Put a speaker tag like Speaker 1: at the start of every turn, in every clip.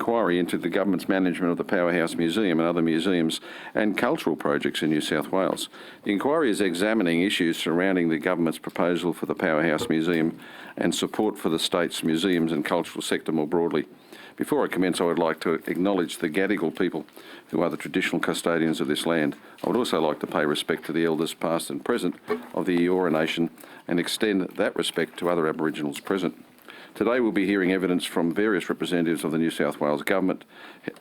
Speaker 1: inquiry into the government's management of the Powerhouse Museum and other museums and cultural projects in New South Wales. The inquiry is examining issues surrounding the government's proposal for the Powerhouse Museum and support for the state's museums and cultural sector more broadly. Before I commence, I would like to acknowledge the Gadigal people, who are the traditional custodians of this land. I would also like to pay respect to the elders past and present of the Eora Nation and extend that respect to other Aboriginals present. Today we'll be hearing evidence from various representatives of the New South Wales Government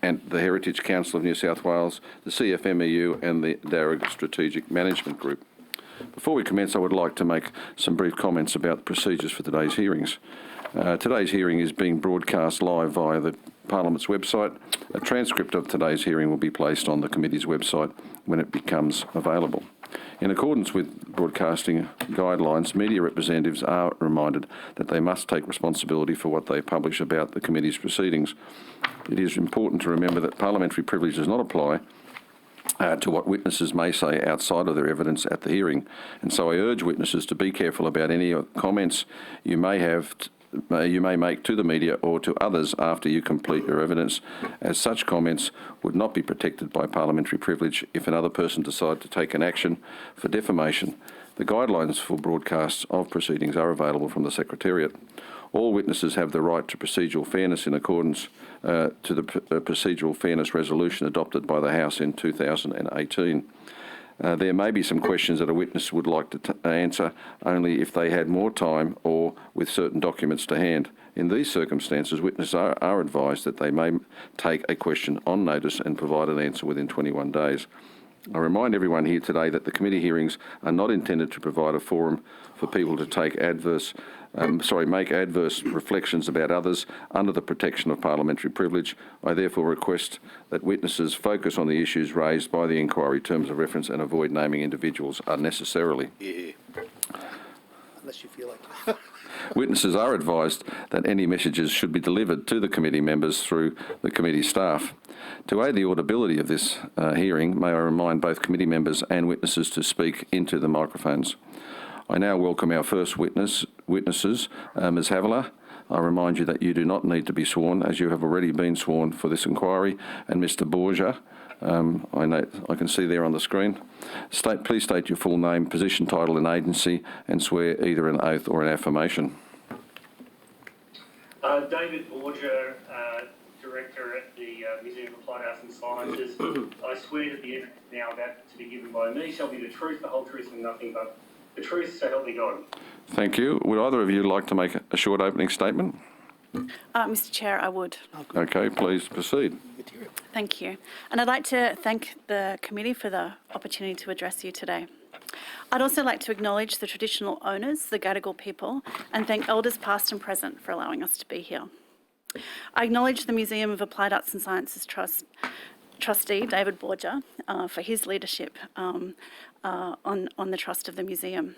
Speaker 1: and the Heritage Council of New South Wales, the CFMEU and the Darug Strategic Management Group. Before we commence, I would like to make some brief comments about the procedures for today's hearings. Today's hearing is being broadcast live via the Parliament's website. A transcript of today's hearing will be placed on the committee's website when it becomes available. In accordance with broadcasting guidelines, media representatives are reminded that they must take responsibility for what they publish about the committee's proceedings. It is important to remember that parliamentary privilege does not apply to what witnesses may say outside of their evidence at the hearing, and so I urge witnesses to be careful about any comments you may make to the media or to others after you complete your evidence, as such comments would not be protected by parliamentary privilege if another person decided to take an action for defamation. The guidelines for broadcasts of proceedings are available from the Secretariat. All witnesses have the right to procedural fairness in accordance to the Procedural Fairness Resolution adopted by the House in 2018. There may be some questions that a witness would like to answer only if they had more time or with certain documents to hand. In these circumstances, witnesses are advised that they may take a question on notice and provide an answer within 21 days. I remind everyone here today that the committee hearings are not intended to provide a forum for people to make adverse reflections about others under the protection of parliamentary privilege. I therefore request that witnesses focus on the issues raised by the inquiry, terms of reference, and avoid naming individuals unnecessarily.
Speaker 2: Yeah. Unless you feel like it.
Speaker 1: Witnesses are advised that any messages should be delivered to the committee members through the committee staff. To aid the audibility of this hearing, may I remind both committee members and witnesses to speak into the microphones. I now welcome our first witnesses, Ms Havilah. I remind you that you do not need to be sworn, as you have already been sworn for this inquiry, and Mr Borger, I can see there on the screen. Please state your full name, position, title and agency, and swear either an oath or an affirmation.
Speaker 3: David Borger, Director at the Museum of Applied Arts and Sciences. I swear that the evidence now about to be given by me shall be the truth, the whole truth and nothing but the truth, so help me God.
Speaker 1: Thank you. Would either of you like to make a short opening statement?
Speaker 4: Mr Chair, I would.
Speaker 1: Okay, please proceed.
Speaker 4: Thank you. And I'd like to thank the committee for the opportunity to address you today. I'd also like to acknowledge the traditional owners, the Gadigal people, and thank elders past and present for allowing us to be here. I acknowledge the Museum of Applied Arts and Sciences Trustee, David Borger, for his leadership on the trust of the museum.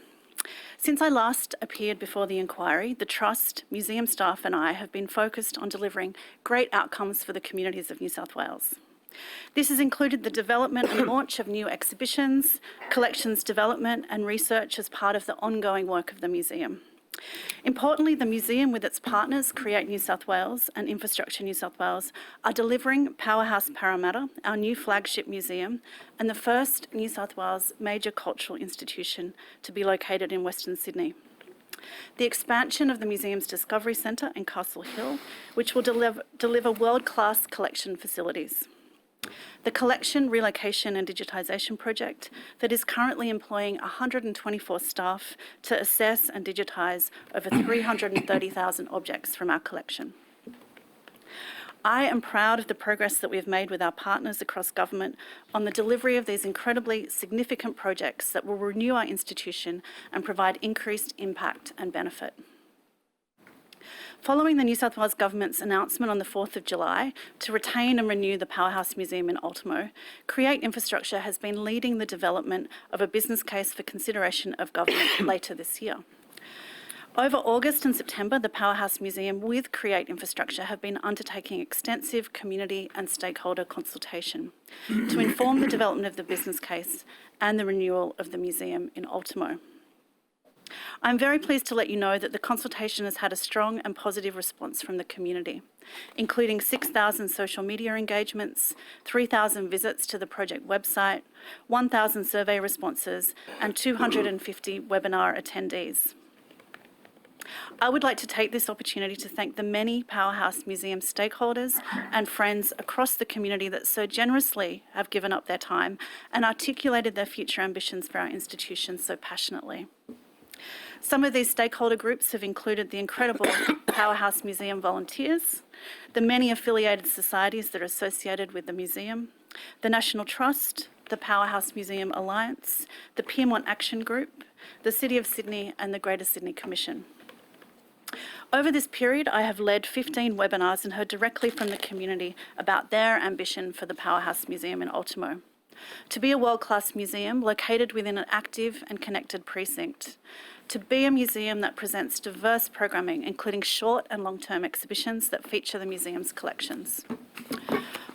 Speaker 4: Since I last appeared before the inquiry, the Trust, museum staff and I have been focused on delivering great outcomes for the communities of New South Wales. This has included the development and launch of new exhibitions, collections development and research as part of the ongoing work of the museum. Importantly, the museum with its partners, Create New South Wales and Infrastructure New South Wales, are delivering Powerhouse Parramatta, our new flagship museum, and the first New South Wales major cultural institution to be located in Western Sydney. The expansion of the museum's Discovery Centre in Castle Hill, which will deliver world-class collection facilities. The collection, relocation and digitisation project that is currently employing 124 staff to assess and digitise over 330,000 objects from our collection. I am proud of the progress that we have made with our partners across government on the delivery of these incredibly significant projects that will renew our institution and provide increased impact and benefit. Following the New South Wales Government's announcement on the 4th of July to retain and renew the Powerhouse Museum in Ultimo, Create Infrastructure has been leading the development of a business case for consideration of government later this year. Over August and September, the Powerhouse Museum with Create Infrastructure have been undertaking extensive community and stakeholder consultation to inform the development of the business case and the renewal of the museum in Ultimo. I'm very pleased to let you know that the consultation has had a strong and positive response from the community, including 6,000 social media engagements, 3,000 visits to the project website, 1,000 survey responses, and 250 webinar attendees. I would like to take this opportunity to thank the many Powerhouse Museum stakeholders and friends across the community that so generously have given up their time and articulated their future ambitions for our institution so passionately. Some of these stakeholder groups have included the incredible Powerhouse Museum volunteers, the many affiliated societies that are associated with the museum, the National Trust, the Powerhouse Museum Alliance, the Pyrmont Action Group, the City of Sydney, and the Greater Sydney Commission. Over this period, I have led 15 webinars and heard directly from the community about their ambition for the Powerhouse Museum in Ultimo. To be a world-class museum located within an active and connected precinct. To be a museum that presents diverse programming, including short and long-term exhibitions that feature the museum's collections.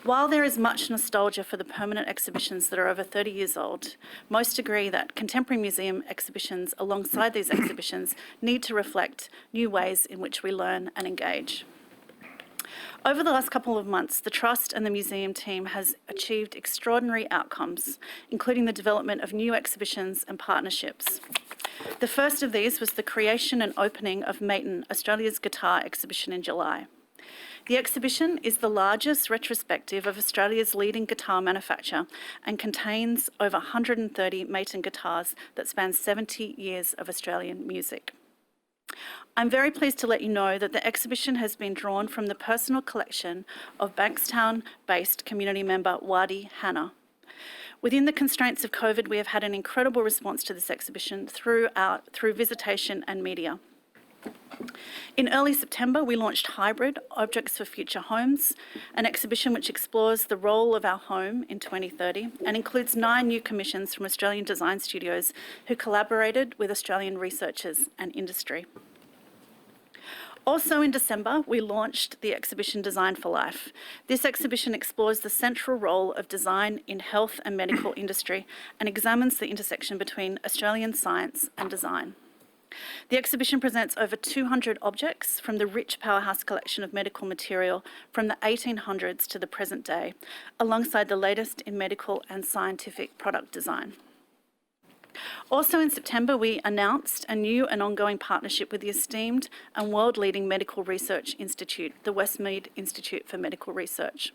Speaker 4: While there is much nostalgia for the permanent exhibitions that are over 30 years old, most agree that contemporary museum exhibitions alongside these exhibitions need to reflect new ways in which we learn and engage. Over the last couple of months, the Trust and the museum team has achieved extraordinary outcomes, including the development of new exhibitions and partnerships. The first of these was the creation and opening of Mngmt, Australia's guitar exhibition in July. The exhibition is the largest retrospective of Australia's leading guitar manufacturer and contains over 130 Mngmt guitars that span 70 years of Australian music. I'm very pleased to let you know that the exhibition has been drawn from the personal collection of Bankstown-based community member Wadi Hannah. Within the constraints of COVID, we have had an incredible response to this exhibition through visitation and media. In early September, we launched Hybrid, Objects for Future Homes, an exhibition which explores the role of our home in 2030 and includes 9 new commissions from Australian design studios who collaborated with Australian researchers and industry. Also in December, we launched the exhibition Design for Life. This exhibition explores the central role of design in health and medical industry and examines the intersection between Australian science and design. The exhibition presents over 200 objects from the rich Powerhouse collection of medical material from the 1800s to the present day, alongside the latest in medical and scientific product design. Also in September, we announced a new and ongoing partnership with the esteemed and world-leading medical research institute, the Westmead Institute for Medical Research.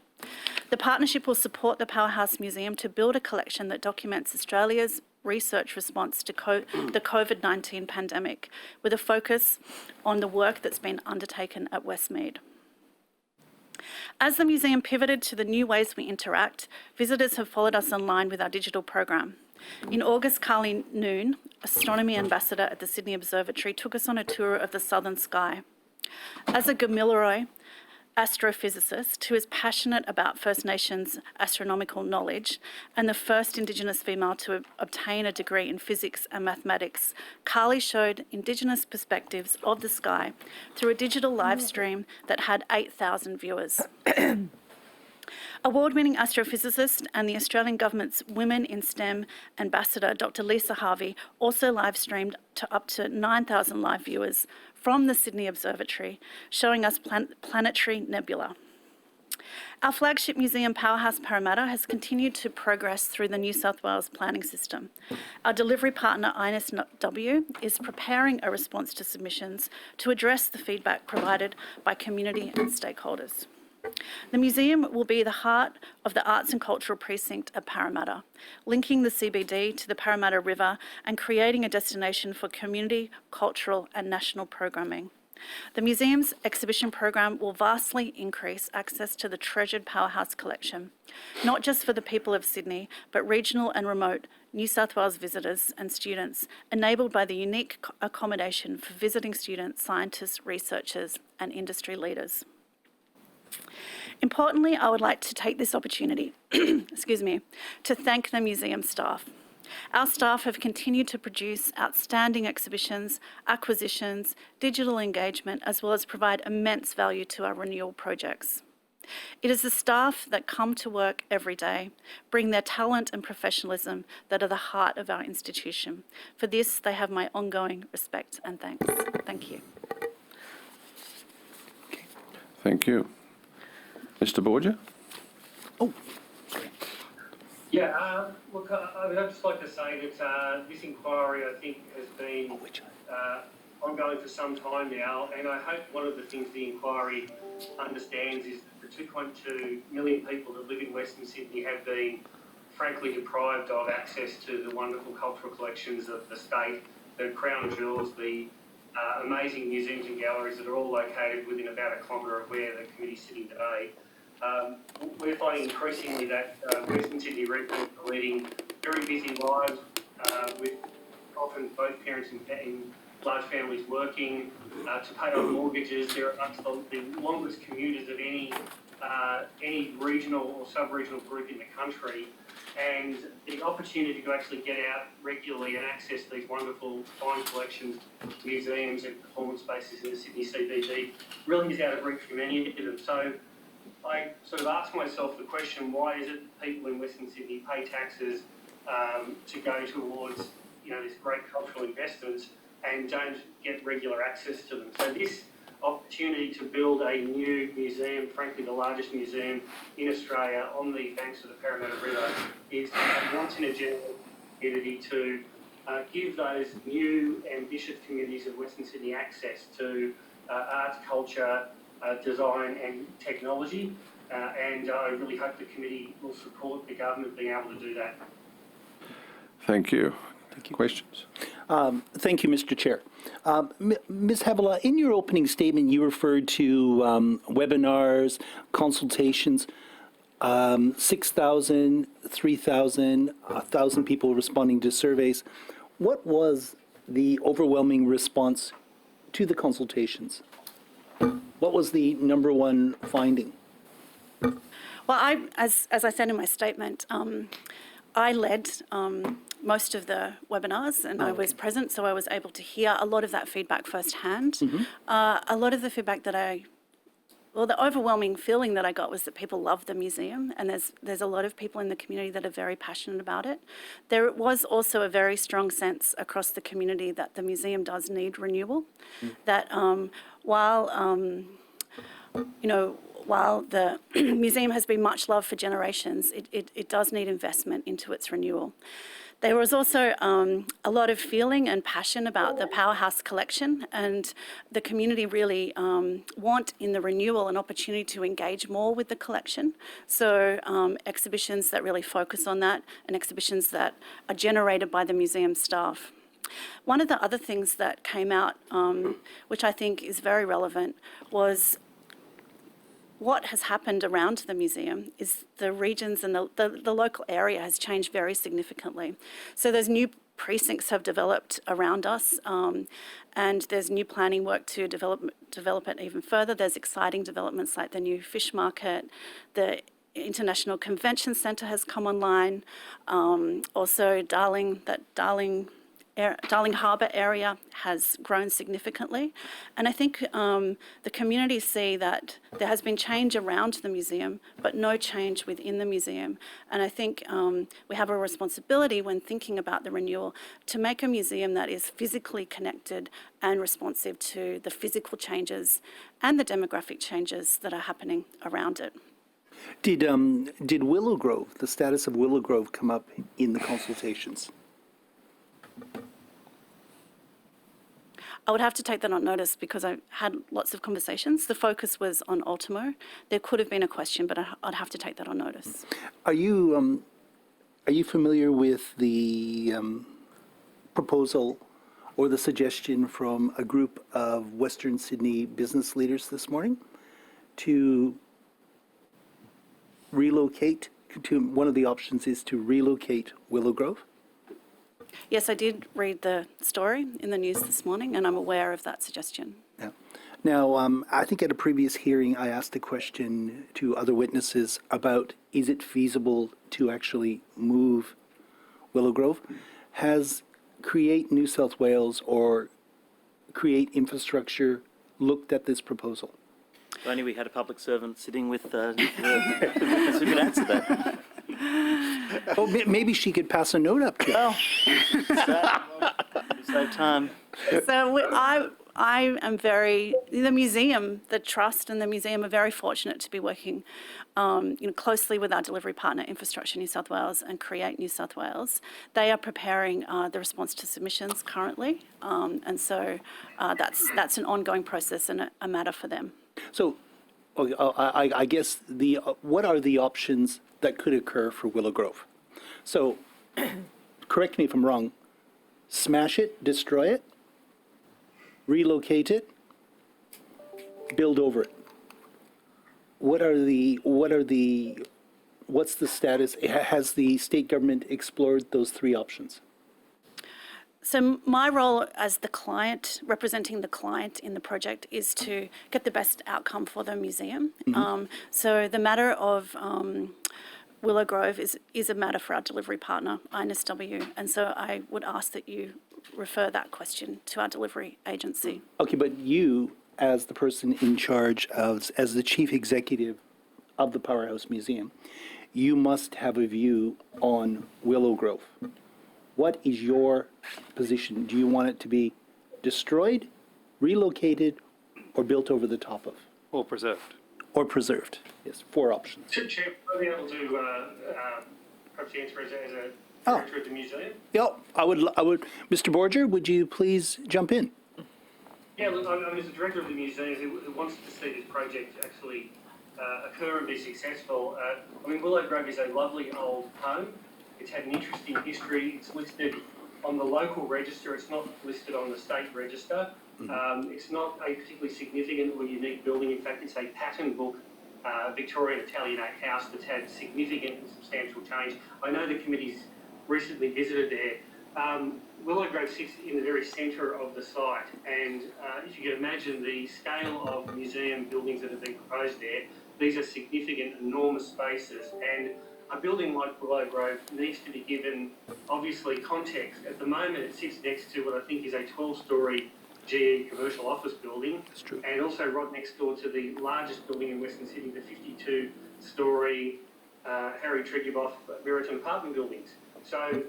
Speaker 4: The partnership will support the Powerhouse Museum to build a collection that documents Australia's research response to the COVID-19 pandemic, with a focus on the work that's been undertaken at Westmead. As the museum pivoted to the new ways we interact, visitors have followed us online with our digital program. In August, Carly Noon, astronomy ambassador at the Sydney Observatory, took us on a tour of the southern sky. As a Gamilaroi astrophysicist who is passionate about First Nations astronomical knowledge and the first Indigenous female to obtain a degree in physics and mathematics, Carly showed Indigenous perspectives of the sky through a digital live stream that had 8,000 viewers. Award-winning astrophysicist and the Australian Government's Women in STEM ambassador, Dr. Lisa Harvey, also live-streamed to up to 9,000 live viewers from the Sydney Observatory, showing us planetary nebula. Our flagship museum, Powerhouse Parramatta, has continued to progress through the New South Wales planning system. Our delivery partner, NSW, is preparing a response to submissions to address the feedback provided by community and stakeholders. The museum will be the heart of the arts and cultural precinct at Parramatta, linking the CBD to the Parramatta River and creating a destination for community, cultural and national programming. The museum's exhibition program will vastly increase access to the treasured Powerhouse collection, not just for the people of Sydney, but regional and remote New South Wales visitors and students, enabled by the unique accommodation for visiting students, scientists, researchers and industry leaders. Importantly, I would like to take this opportunity to thank the museum staff. Our staff have continued to produce outstanding exhibitions, acquisitions, digital engagement, as well as provide immense value to our renewal projects. It is the staff that come to work every day, bring their talent and professionalism that are the heart of our institution. For this, they have my ongoing respect and thanks. Thank you.
Speaker 1: Thank you. Mr. Borger?
Speaker 2: Oh,
Speaker 3: Yeah, look, I would just like to say that this inquiry, I think, has been ongoing for some time now, and I hope one of the things the inquiry understands is that the 2.2 million people that live in Western Sydney have been frankly deprived of access to the wonderful cultural collections of the state, the crown jewels, the amazing museums and galleries that are all located within about a kilometre of where the committee's sitting today. We're finding increasingly that Western Sydney residents are leading very busy lives with often both parents and large families working to pay off mortgages. They're amongst the longest commuters of any regional or sub-regional group in the country. And the opportunity to actually get out regularly and access these wonderful fine collections, museums and performance spaces in the Sydney CBD really is out of reach for many of them. So I sort of ask myself the question, why is it that people in Western Sydney pay taxes to go towards, this great cultural investments and don't get regular access to them? So this opportunity to build a new museum, frankly the largest museum in Australia on the banks of the Parramatta River, is a once-in-a-generation opportunity to give those new ambitious communities of Western Sydney access to arts, culture, design and technology, and I really hope the committee will support the government being able to do that.
Speaker 1: Thank you. Questions?
Speaker 2: thank you, Mr. Chair. Ms. Havilah, in your opening statement, you referred to webinars, consultations, 6,000, 3,000, 1,000 people responding to surveys. What was the overwhelming response to the consultations? What was the number one finding?
Speaker 4: Well, as I said in my statement, I led most of the webinars and I was present, so I was able to hear a lot of that feedback firsthand. A lot of the feedback that the overwhelming feeling that I got was that people love the museum, and there's a lot of people in the community that are very passionate about it. There was also a very strong sense across the community that the museum does need renewal, that while the museum has been much loved for generations, it does need investment into its renewal. There was also a lot of feeling and passion about the Powerhouse collection, and the community really want in the renewal an opportunity to engage more with the collection. So exhibitions that really focus on that, and exhibitions that are generated by the museum staff. One of the other things that came out, which I think is very relevant, was what has happened around the museum is the regions and the local area has changed very significantly. So those new precincts have developed around us, and there's new planning work to develop it even further. There's exciting developments like the new fish market, the International Convention Centre has come online, also Darling Harbour area has grown significantly. And I think the community see that there has been change around the museum, but no change within the museum. And I think we have a responsibility when thinking about the renewal to make a museum that is physically connected and responsive to the physical changes and the demographic changes that are happening around it.
Speaker 2: Did Willow Grove, the status of Willow Grove, come up in the consultations?
Speaker 4: I would have to take that on notice because I had lots of conversations. The focus was on Ultimo. There could have been a question, but I'd have to take that on notice.
Speaker 2: Are you familiar with the proposal or the suggestion from a group of Western Sydney business leaders this morning to relocate? One of the options is to relocate Willow Grove?
Speaker 4: Yes, I did read the story in the news this morning, and I'm aware of that suggestion.
Speaker 2: Yeah. Now, I think at a previous hearing, I asked a question to other witnesses about, is it feasible to actually move Willow Grove? Has Create New South Wales or Create Infrastructure looked at this proposal?
Speaker 5: If only we had a public servant sitting with who could answer that.
Speaker 2: Oh, maybe she could pass a note up to you.
Speaker 5: Well, save time.
Speaker 4: So I am the museum, the trust and the museum are very fortunate to be working closely with our delivery partner, Infrastructure New South Wales and Create New South Wales. They are preparing the response to submissions currently, and so that's an ongoing process and a matter for them.
Speaker 2: So, I guess what are the options that could occur for Willow Grove? So, correct me if I'm wrong. Smash it, destroy it, relocate it, build over it. What's the status? Has the state government explored those three options?
Speaker 4: So my role as the client, representing the client in the project, is to get the best outcome for the museum. So the matter of Willow Grove is a matter for our delivery partner, NSW, and so I would ask that you refer that question to our delivery agency.
Speaker 2: Okay, but you, as the person in charge as the chief executive of the Powerhouse Museum, you must have a view on Willow Grove. What is your position? Do you want it to be destroyed, relocated, or built over the top of?
Speaker 5: Or preserved.
Speaker 2: Or preserved. Yes, 4 options.
Speaker 3: Chair, I'll be able to perhaps answer as a director of the museum.
Speaker 2: Yeah, I would. Mr. Borger, would you please jump in?
Speaker 3: Yeah, look, I'm as a director of the museum who wants to see this project actually occur and be successful. Willow Grove is a lovely old home. It's had an interesting history. It's listed on the local register. It's not listed on the state register. It's not a particularly significant or unique building. In fact, it's a pattern book Victorian Italianate house that's had significant and substantial change. I know the committee's recently visited there. Willow Grove sits in the very centre of the site, and if you can imagine the scale of museum buildings that have been proposed there, these are significant, enormous spaces, and a building like Willow Grove needs to be given, obviously, context. At the moment, it sits next to what I think is a 12-storey GE commercial office building.
Speaker 2: That's true.
Speaker 3: And also right next door to the largest building in Western Sydney, the 52-storey Harry Treguboff Meriton apartment buildings. So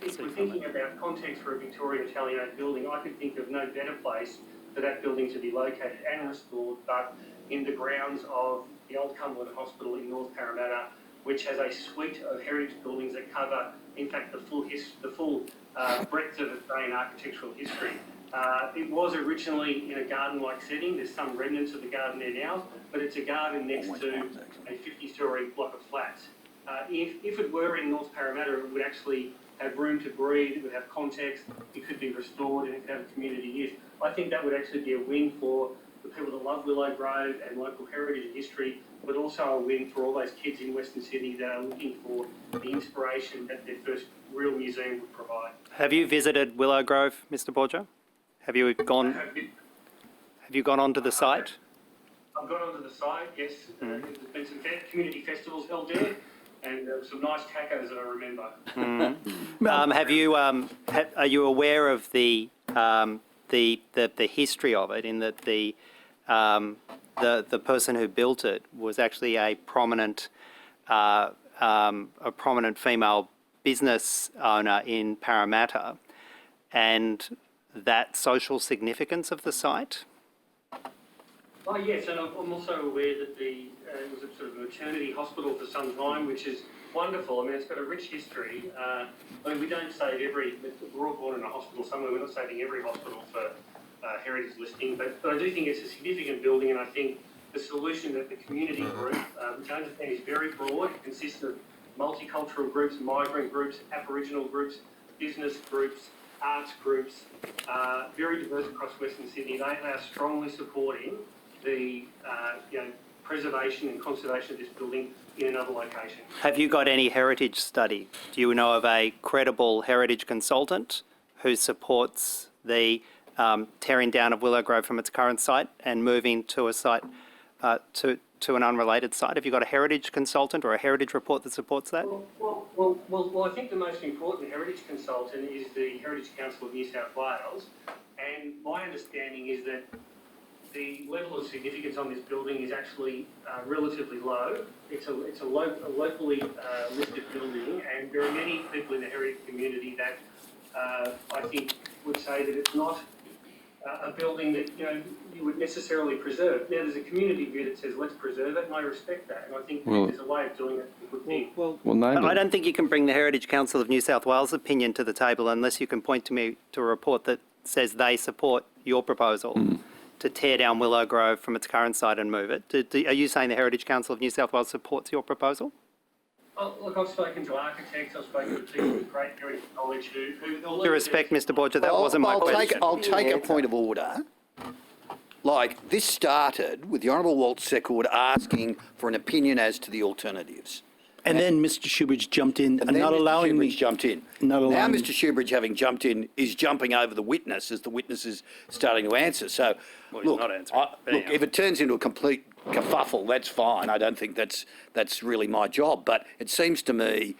Speaker 3: if we're thinking about context for a Victorian Italianate building, I could think of no better place for that building to be located and restored, but in the grounds of the old Cumberland Hospital in North Parramatta, which has a suite of heritage buildings that cover, in fact, the full breadth of Australian architectural history. It was originally in a garden-like setting. There's some remnants of the garden there now, but it's a garden next to a 50-storey block of flats. If it were in North Parramatta, it would actually have room to breathe, it would have context, it could be restored, and it could have a community use. I think that would actually be a win for the people that love Willow Grove and local heritage and history, but also a win for all those kids in Western Sydney that are looking for the inspiration that their first real museum would provide.
Speaker 5: Have you visited Willow Grove, Mr. Borger? Have you gone onto the site?
Speaker 3: I've gone onto the site, yes. There's been some community festivals held there, and some nice tacos that I remember.
Speaker 5: Have you? Are you aware of the history of it? In that the person who built it was actually a prominent female business owner in Parramatta, and that social significance of the site?
Speaker 3: Oh yes, and I'm also aware that it was a sort of maternity hospital for some time, which is wonderful. I mean, it's got a rich history. We don't save we're all born in a hospital somewhere. We're not saving every hospital for heritage listing, but I do think it's a significant building, and I think the solution that the community group, which I understand is very broad, it consists of multicultural groups, migrant groups, Aboriginal groups, business groups, arts groups, very diverse across Western Sydney. They are strongly supporting the preservation and conservation of this building in another location.
Speaker 5: Have you got any heritage study? Do you know of a credible heritage consultant who supports the tearing down of Willow Grove from its current site and moving to a site to an unrelated site? Have you got a heritage consultant or a heritage report that supports that?
Speaker 3: Well, I think the most important heritage consultant is the Heritage Council of New South Wales, and my understanding is that the level of significance on this building is actually relatively low. It's a locally listed building, and there are many people in the heritage community that I think would say that it's not a building that you would necessarily preserve. Now, there's a community view that says let's preserve it, and I respect that, and I think there's a way of doing it. A good thing.
Speaker 1: Well, name
Speaker 5: I
Speaker 1: it.
Speaker 5: don't think you can bring the Heritage Council of New South Wales opinion to the table unless you can point to me to a report that says they support your proposal to tear down Willow Grove from its current site and move it. Are you saying the Heritage Council of New South Wales supports your proposal?
Speaker 3: Oh, look, I've spoken to architects, I've spoken to people with great heritage knowledge who
Speaker 5: With all due respect, Mr. Borger, that wasn't my question.
Speaker 6: I'll take a point of order. Like, this started with the Honourable Walt Secord asking for an opinion as to the alternatives.
Speaker 2: And then Mr. Shoebridge jumped in,
Speaker 6: And then
Speaker 2: not
Speaker 6: Mr.
Speaker 2: allowing me.
Speaker 6: Shoebridge jumped in.
Speaker 2: Not
Speaker 6: Now
Speaker 2: allowing me.
Speaker 6: Mr. Shoebridge, having jumped in, is jumping over the witness as the witness is starting to answer. So,
Speaker 5: Well, he's
Speaker 6: look,
Speaker 5: not answering. But
Speaker 6: look,
Speaker 5: anyhow.
Speaker 6: if it turns into a complete kerfuffle, that's fine. I don't think that's really my job. But it seems to me,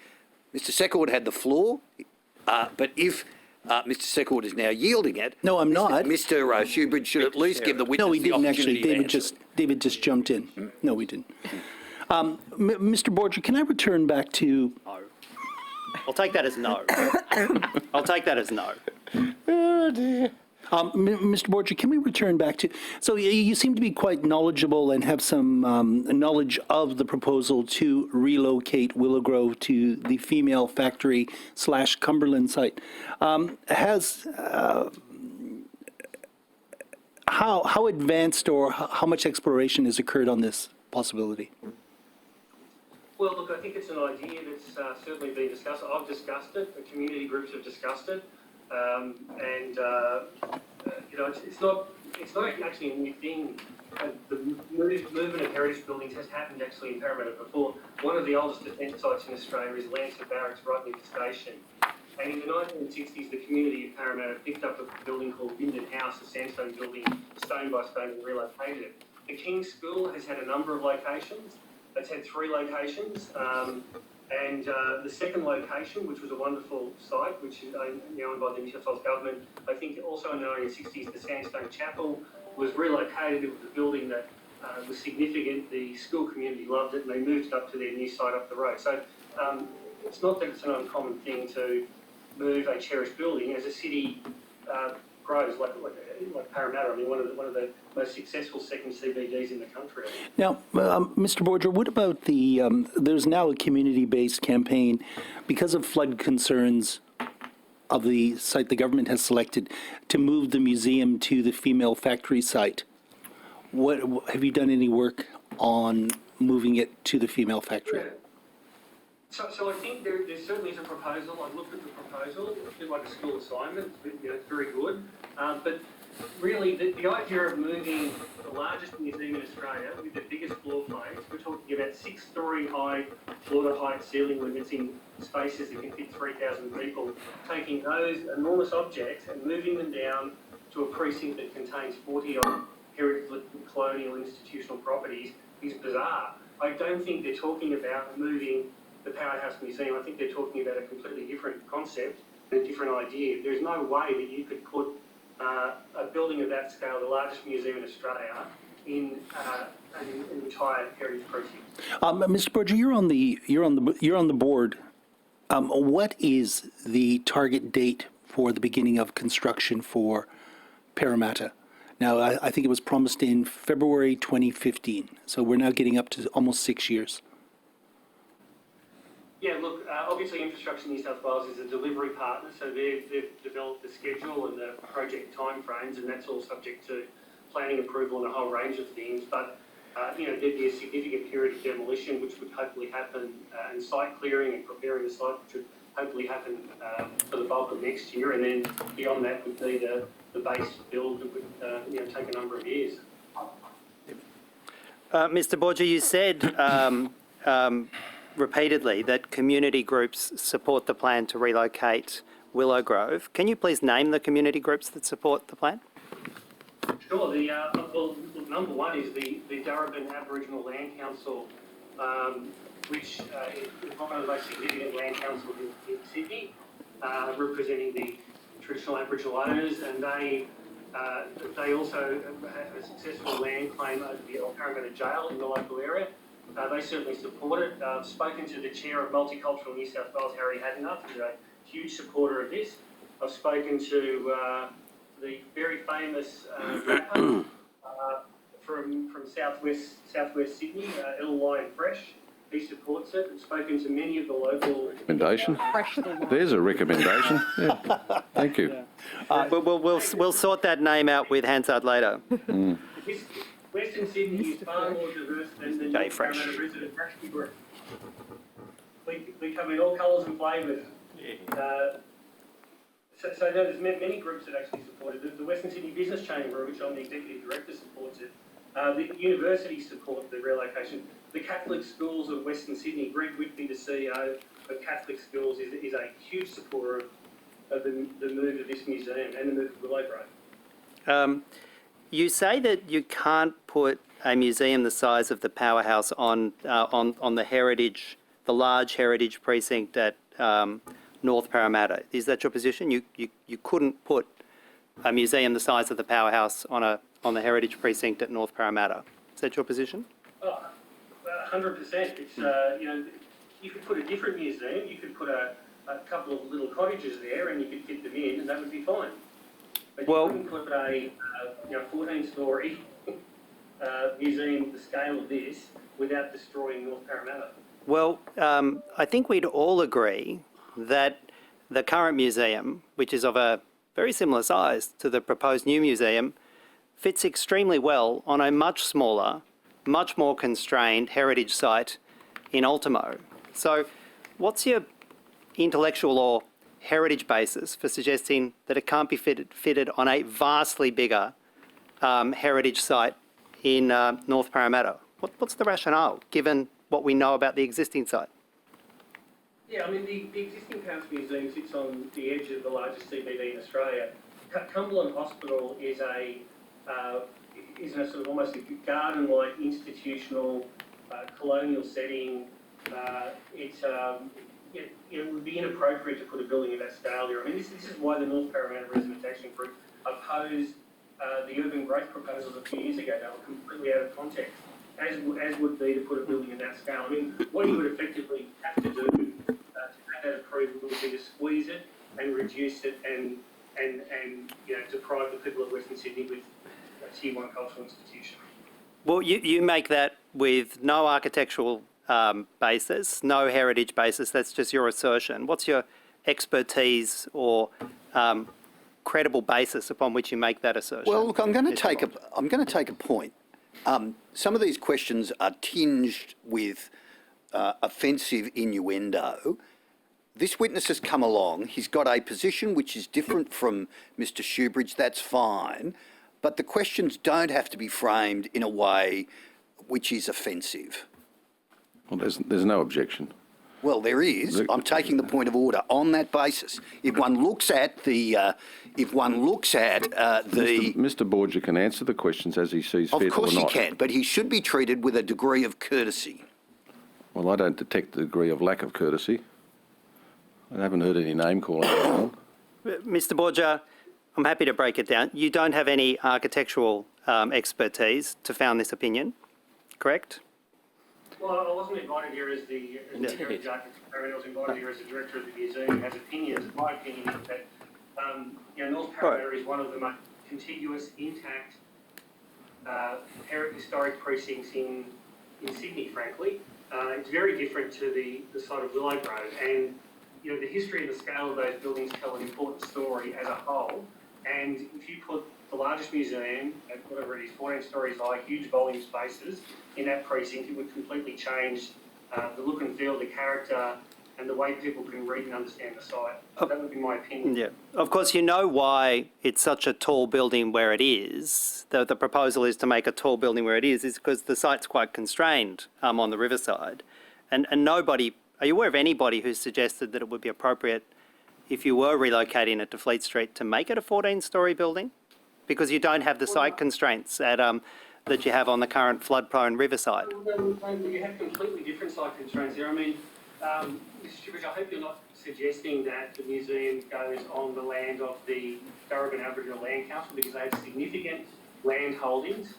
Speaker 6: Mr. Secord had the floor, but if Mr. Secord is now yielding it,
Speaker 2: No, I'm not.
Speaker 6: Mr. Shoebridge should at least give the witness
Speaker 2: No, we
Speaker 6: the
Speaker 2: didn't
Speaker 6: opportunity
Speaker 2: actually.
Speaker 6: to answer.
Speaker 2: David just jumped in. No, we didn't. Mr. Borger, can I return back to?
Speaker 5: No. I'll take that as no. I'll take that as no.
Speaker 2: Mr. Borger, can we return back to, so you seem to be quite knowledgeable and have some knowledge of the proposal to relocate Willow Grove to the female factory / Cumberland site. How advanced or how much exploration has occurred on this possibility?
Speaker 3: Well, look, I think it's an idea that's certainly been discussed. I've discussed it. The community groups have discussed it, it's not actually a new thing. The movement of heritage buildings has happened actually in Parramatta before. One of the oldest defence sites in Australia is Lancer Barracks, right near the station. And in the 1960s, the community of Parramatta picked up a building called Linden House, a sandstone building, stone by stone, and relocated it. The King's School has had a number of locations. It's had 3 locations, and the second location, which was a wonderful site, which is now owned by the New South Wales government, I think also in the 1960s, the Sandstone Chapel was relocated. It was a building that was significant. The school community loved it, and they moved it up to their new site up the road. So it's not that it's an uncommon thing to move a cherished building as a city grows, like Parramatta. I mean, one of the most successful second CBDs in the country.
Speaker 2: Now, Mr. Borger, what about there's now a community-based campaign because of flood concerns of the site the government has selected to move the museum to the female factory site. What have you done any work on moving it to the female factory?
Speaker 3: Yeah. So I think there certainly is a proposal. I've looked at the proposal. It's a bit like a school assignment. It's very good. But really, the idea of moving the largest museum in Australia with the biggest floor plates, we're talking about 6-story high floor-to-height ceiling limits in spaces that can fit 3,000 people, taking those enormous objects and moving them down to a precinct that contains 40-odd heritage, colonial, institutional properties is bizarre. I don't think they're talking about moving the Powerhouse Museum. I think they're talking about a completely different concept and a different idea. There's no way that you could put a building of that scale, the largest museum in Australia, in an entire heritage precinct.
Speaker 2: Mr. Borger, you're on the board. What is the target date for the beginning of construction for Parramatta? Now, I think it was promised in February 2015, so we're now getting up to almost 6 years.
Speaker 3: Yeah, look, obviously Infrastructure New South Wales is a delivery partner, so they've developed the schedule and the project timeframes, and that's all subject to planning approval and a whole range of things. But, there'd be a significant period of demolition, which would hopefully happen, and site clearing and preparing the site, which would hopefully happen for the bulk of next year. And then beyond that would be the base build that would take a number of years.
Speaker 5: Mr. Borger, you said repeatedly that community groups support the plan to relocate Willow Grove. Can you please name the community groups that support the plan?
Speaker 3: Sure. Well, number one is the Darebin Aboriginal Land Council, which is one of the most significant land councils in Sydney, representing the traditional Aboriginal owners, and they They also have a successful land claim over the Parramatta Jail in the local area. They certainly support it. I've spoken to the chair of Multicultural New South Wales, Harry Havilah, who's a huge supporter of this. I've spoken to the very famous rapper from southwest Sydney, Ill Lion Fresh. He supports it. I've spoken to many of the local...
Speaker 1: Recommendation? There's a recommendation. Yeah. Thank you.
Speaker 5: We'll sort that name out with Hansard later.
Speaker 3: Western Sydney is far more diverse than the North Parramatta resident actually group. We come in all colours and flavours. So there's many groups that actually support it. The Western Sydney Business Chamber, which I'm the Executive Director, supports it. The universities support the relocation. The Catholic schools of Western Sydney, Greg Whitby, the CEO of Catholic schools, is a huge supporter of the move of this museum and the move of Willow Grove.
Speaker 5: You say that you can't put a museum the size of the powerhouse on the large heritage precinct at North Parramatta. Is that your position? You couldn't put a museum the size of the powerhouse on the heritage precinct at North Parramatta. Is that your position?
Speaker 3: 100%. It's you could put a different museum. You could put a couple of little cottages there, and you could fit them in, and that would be fine. But you couldn't put a 14-storey museum the scale of this without destroying North Parramatta.
Speaker 5: Well, I think we'd all agree that the current museum, which is of a very similar size to the proposed new museum, fits extremely well on a much smaller, much more constrained heritage site in Ultimo. So what's your intellectual or heritage basis for suggesting that it can't be fitted on a vastly bigger heritage site in North Parramatta? What's the rationale, given what we know about the existing site?
Speaker 3: Yeah, I mean, the existing House Museum sits on the edge of the largest CBD in Australia. Cumberland Hospital is a sort of almost a garden-like institutional colonial setting. It would be inappropriate to put a building of that scale there. I mean, this is why the North Parramatta Residents Action Group opposed the urban growth proposals a few years ago. They were completely out of context, as would be to put a building of that scale. I mean, what you would effectively have to do to have that approved would be to squeeze it and reduce it and deprive the people of Western Sydney with a Tier 1 cultural institution.
Speaker 5: Well, you make that with no architectural basis, no heritage basis. That's just your assertion. What's your expertise or credible basis upon which you make that assertion?
Speaker 6: Well, look, I'm going to take a point. Some of these questions are tinged with offensive innuendo. This witness has come along. He's got a position which is different from Mr. Shoebridge. That's fine. But the questions don't have to be framed in a way which is offensive.
Speaker 1: Well, there's no objection.
Speaker 6: Well, there is. I'm taking the point of order on that basis. If one looks at the,
Speaker 1: Mr. Borger can answer the questions as he sees fit or not.
Speaker 6: Of course he can, but he should be treated with a degree of courtesy.
Speaker 1: Well, I don't detect the degree of lack of courtesy. I haven't heard any name calling going on.
Speaker 5: Mr. Borger, I'm happy to break it down. You don't have any architectural expertise to found this opinion, correct?
Speaker 3: Well, I wasn't invited here as the heritage architect. I was invited here as the director of the museum who has opinions. My opinion is that North Parramatta is one of the most contiguous, intact historic precincts in Sydney, frankly. It's very different to the site of Willow Grove, and the history and the scale of those buildings tell an important story as a whole. And if you put the largest museum at whatever it is, 14 stories high, huge volume spaces in that precinct, it would completely change the look and feel, the character, and the way people can read and understand the site. That would be my opinion.
Speaker 5: Yeah. Of course, you know why it's such a tall building where it is. The proposal is to make a tall building where it is because the site's quite constrained on the riverside. And nobody, are you aware of anybody who's suggested that it would be appropriate if you were relocating it to Fleet Street to make it a 14-storey building? Because you don't have the site constraints at, that you have on the current flood-prone riverside.
Speaker 3: Well, you have completely different site constraints there. I mean, Mr. Chippers, I hope you're not suggesting that the museum goes on the land of the Darabin Aboriginal Land Council, because they have significant land holdings,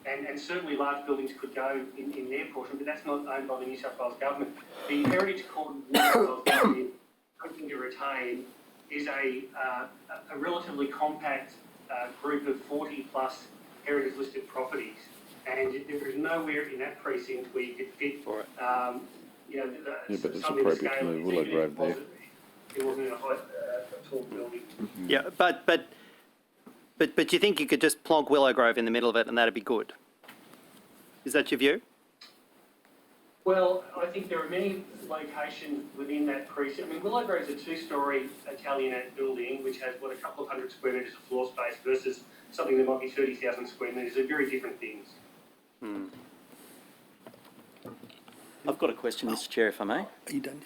Speaker 3: and certainly large buildings could go in their portion, but that's not owned by the New South Wales government. The Heritage Court New South Wales Museum hoping to retain is a relatively compact group of 40 plus heritage listed properties, and there is nowhere in that precinct where you could fit you know,
Speaker 1: Yeah, but it's
Speaker 3: something the
Speaker 1: appropriate to
Speaker 3: scale
Speaker 1: move
Speaker 3: is,
Speaker 1: Willow
Speaker 3: even if
Speaker 1: Grove there.
Speaker 3: it wasn't in a tall building.
Speaker 5: Yeah, but you think you could just plonk Willow Grove in the middle of it and that'd be good? Is that your view?
Speaker 3: Well, I think there are many locations within that precinct. I mean, Willow Grove is a two-storey Italianate building, which has, a couple of hundred square metres of floor space versus something that might be 30,000 square metres. They're very different things.
Speaker 7: I've got a question, Mr. Chair, if I may.
Speaker 2: Are you done?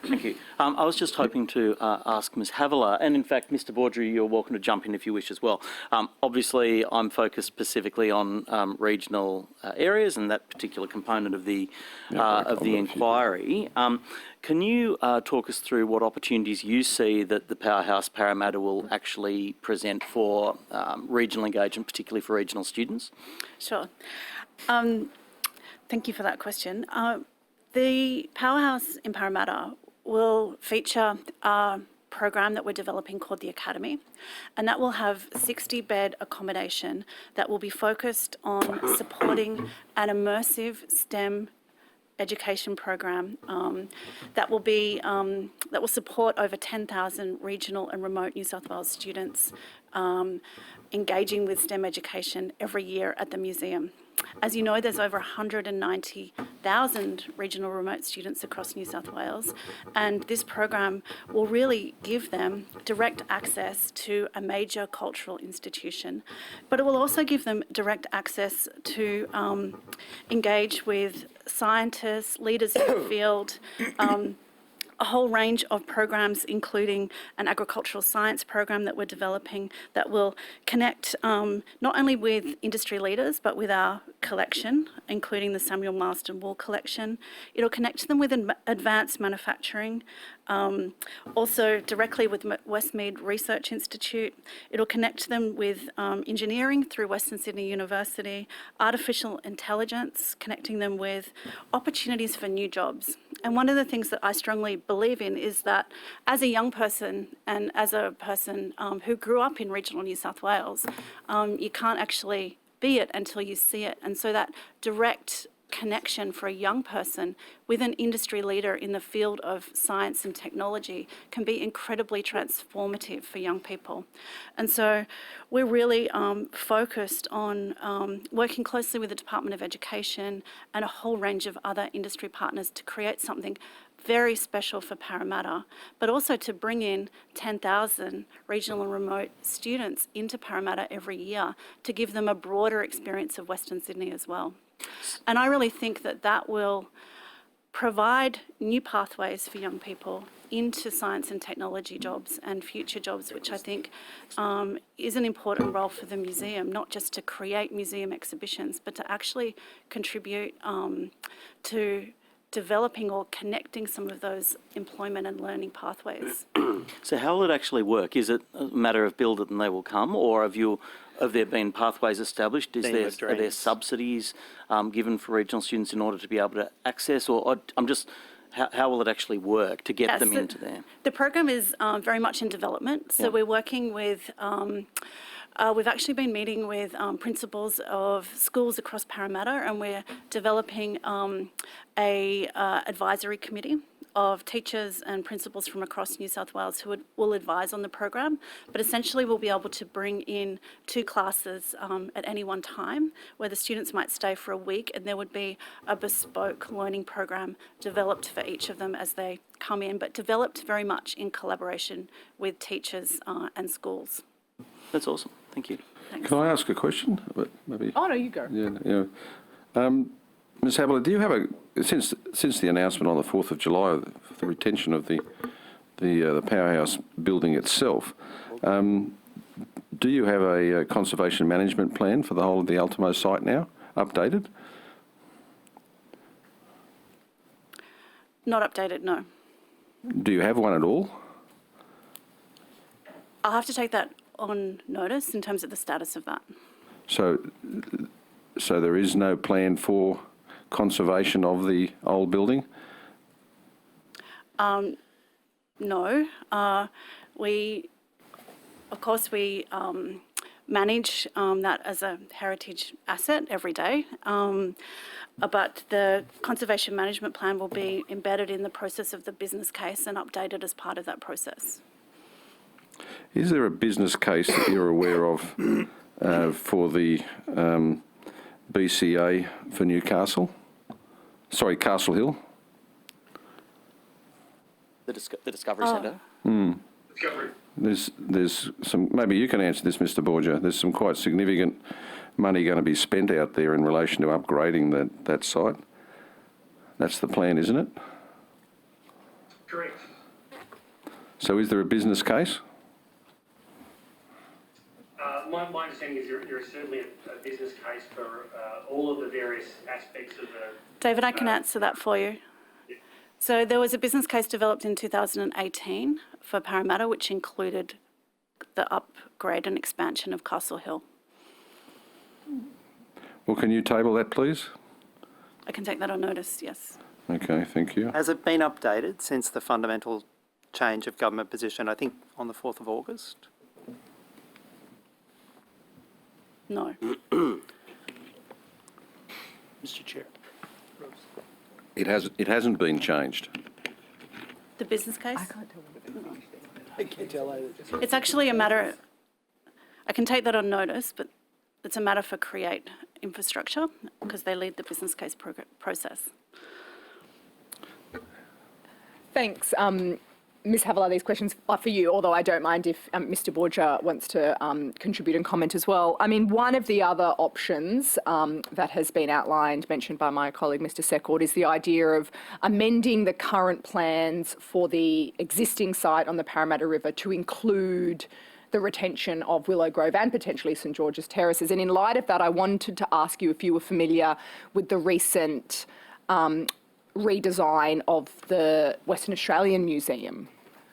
Speaker 7: Thank you. I was just hoping to ask Ms. Havilah, and in fact, Mr. Borger, you're welcome to jump in if you wish as well. Obviously, I'm focused specifically on regional areas and that particular component of the inquiry. Can you talk us through what opportunities you see that the Powerhouse Parramatta will actually present for regional engagement, particularly for regional students?
Speaker 4: Sure. Thank you for that question. The Powerhouse in Parramatta will feature a program that we're developing called the Academy, and that will have 60-bed accommodation that will be focused on supporting an immersive STEM education program that will support over 10,000 regional and remote New South Wales students engaging with STEM education every year at the museum. As you know, there's over 190,000 regional remote students across New South Wales, and this program will really give them direct access to a major cultural institution, but it will also give them direct access to engage with scientists, leaders in the field, a whole range of programs, including an agricultural science program that we're developing that will connect not only with industry leaders, but with our collection, including the Samuel Marsden Wool collection. It'll connect them with advanced manufacturing, also directly with Westmead Research Institute. It'll connect them with engineering through Western Sydney University, artificial intelligence, connecting them with opportunities for new jobs. And one of the things that I strongly believe in is that as a young person and as a person who grew up in regional New South Wales, you can't actually be it until you see it. And so that direct connection for a young person with an industry leader in the field of science and technology can be incredibly transformative for young people. And so we're really focused on working closely with the Department of Education and a whole range of other industry partners to create something very special for Parramatta, but also to bring in 10,000 regional and remote students into Parramatta every year to give them a broader experience of Western Sydney as well. And I really think that that will provide new pathways for young people into science and technology jobs and future jobs, which I think is an important role for the museum, not just to create museum exhibitions, but to actually contribute to developing or connecting some of those employment and learning pathways.
Speaker 7: So how will it actually work? Is it a matter of build it and they will come, or have there been pathways established? Are there subsidies given for regional students in order to be able to access, or how will it actually work to get them into there?
Speaker 4: The program is very much in development, so we're working with we've actually been meeting with principals of schools across Parramatta, and we're developing a advisory committee of teachers and principals from across New South Wales who will advise on the program. But essentially we'll be able to bring in 2 classes at any one time, where the students might stay for a week, and there would be a bespoke learning program developed for each of them as they come in, but developed very much in collaboration with teachers and schools.
Speaker 7: That's awesome. Thank you.
Speaker 4: Thanks.
Speaker 1: Can I ask a question? Maybe.
Speaker 8: Oh, no, you go.
Speaker 1: Yeah. Ms. Havilah, do you have since the announcement on the 4th of July of the retention of the Powerhouse building itself, do you have a conservation management plan for the whole of the Ultimo site now, updated?
Speaker 4: Not updated, no.
Speaker 1: Do you have one at all?
Speaker 4: I'll have to take that on notice in terms of the status of that.
Speaker 1: So there is no plan for conservation of the old building?
Speaker 4: No. We manage that as a heritage asset every day. But the conservation management plan will be embedded in the process of the business case and updated as part of that process.
Speaker 1: Is there a business case that you're aware of for the BCA for Newcastle? Sorry, Castle Hill?
Speaker 7: The Discovery Centre.
Speaker 3: Discovery.
Speaker 1: There's some, maybe you can answer this, Mr. Borger. There's some quite significant money going to be spent out there in relation to upgrading that site. That's the plan, isn't it?
Speaker 3: Correct.
Speaker 1: So is there a business case?
Speaker 3: My understanding is there is certainly a business case for all of the various aspects of the...
Speaker 4: David, I can answer that for you. So there was a business case developed in 2018 for Parramatta, which included the upgrade and expansion of Castle Hill.
Speaker 1: Well, can you table that, please?
Speaker 4: I can take that on notice, yes.
Speaker 1: Okay, thank you.
Speaker 5: Has it been updated since the fundamental change of government position, I think on the 4th of August?
Speaker 4: No.
Speaker 6: Mr. Chair.
Speaker 1: It hasn't been changed.
Speaker 4: The business case?
Speaker 2: I can't tell either.
Speaker 4: It's actually a matter, I can take that on notice, but it's a matter for Create Infrastructure because they lead the business case process.
Speaker 8: Thanks. Ms. Havilah, these questions are for you, although I don't mind if Mr. Borger wants to contribute and comment as well. I mean, one of the other options that has been outlined, mentioned by my colleague, Mr. Secord, is the idea of amending the current plans for the existing site on the Parramatta River to include the retention of Willow Grove and potentially St George's Terraces. And in light of that, I wanted to ask you if you were familiar with the recent redesign of the Western Australian Museum.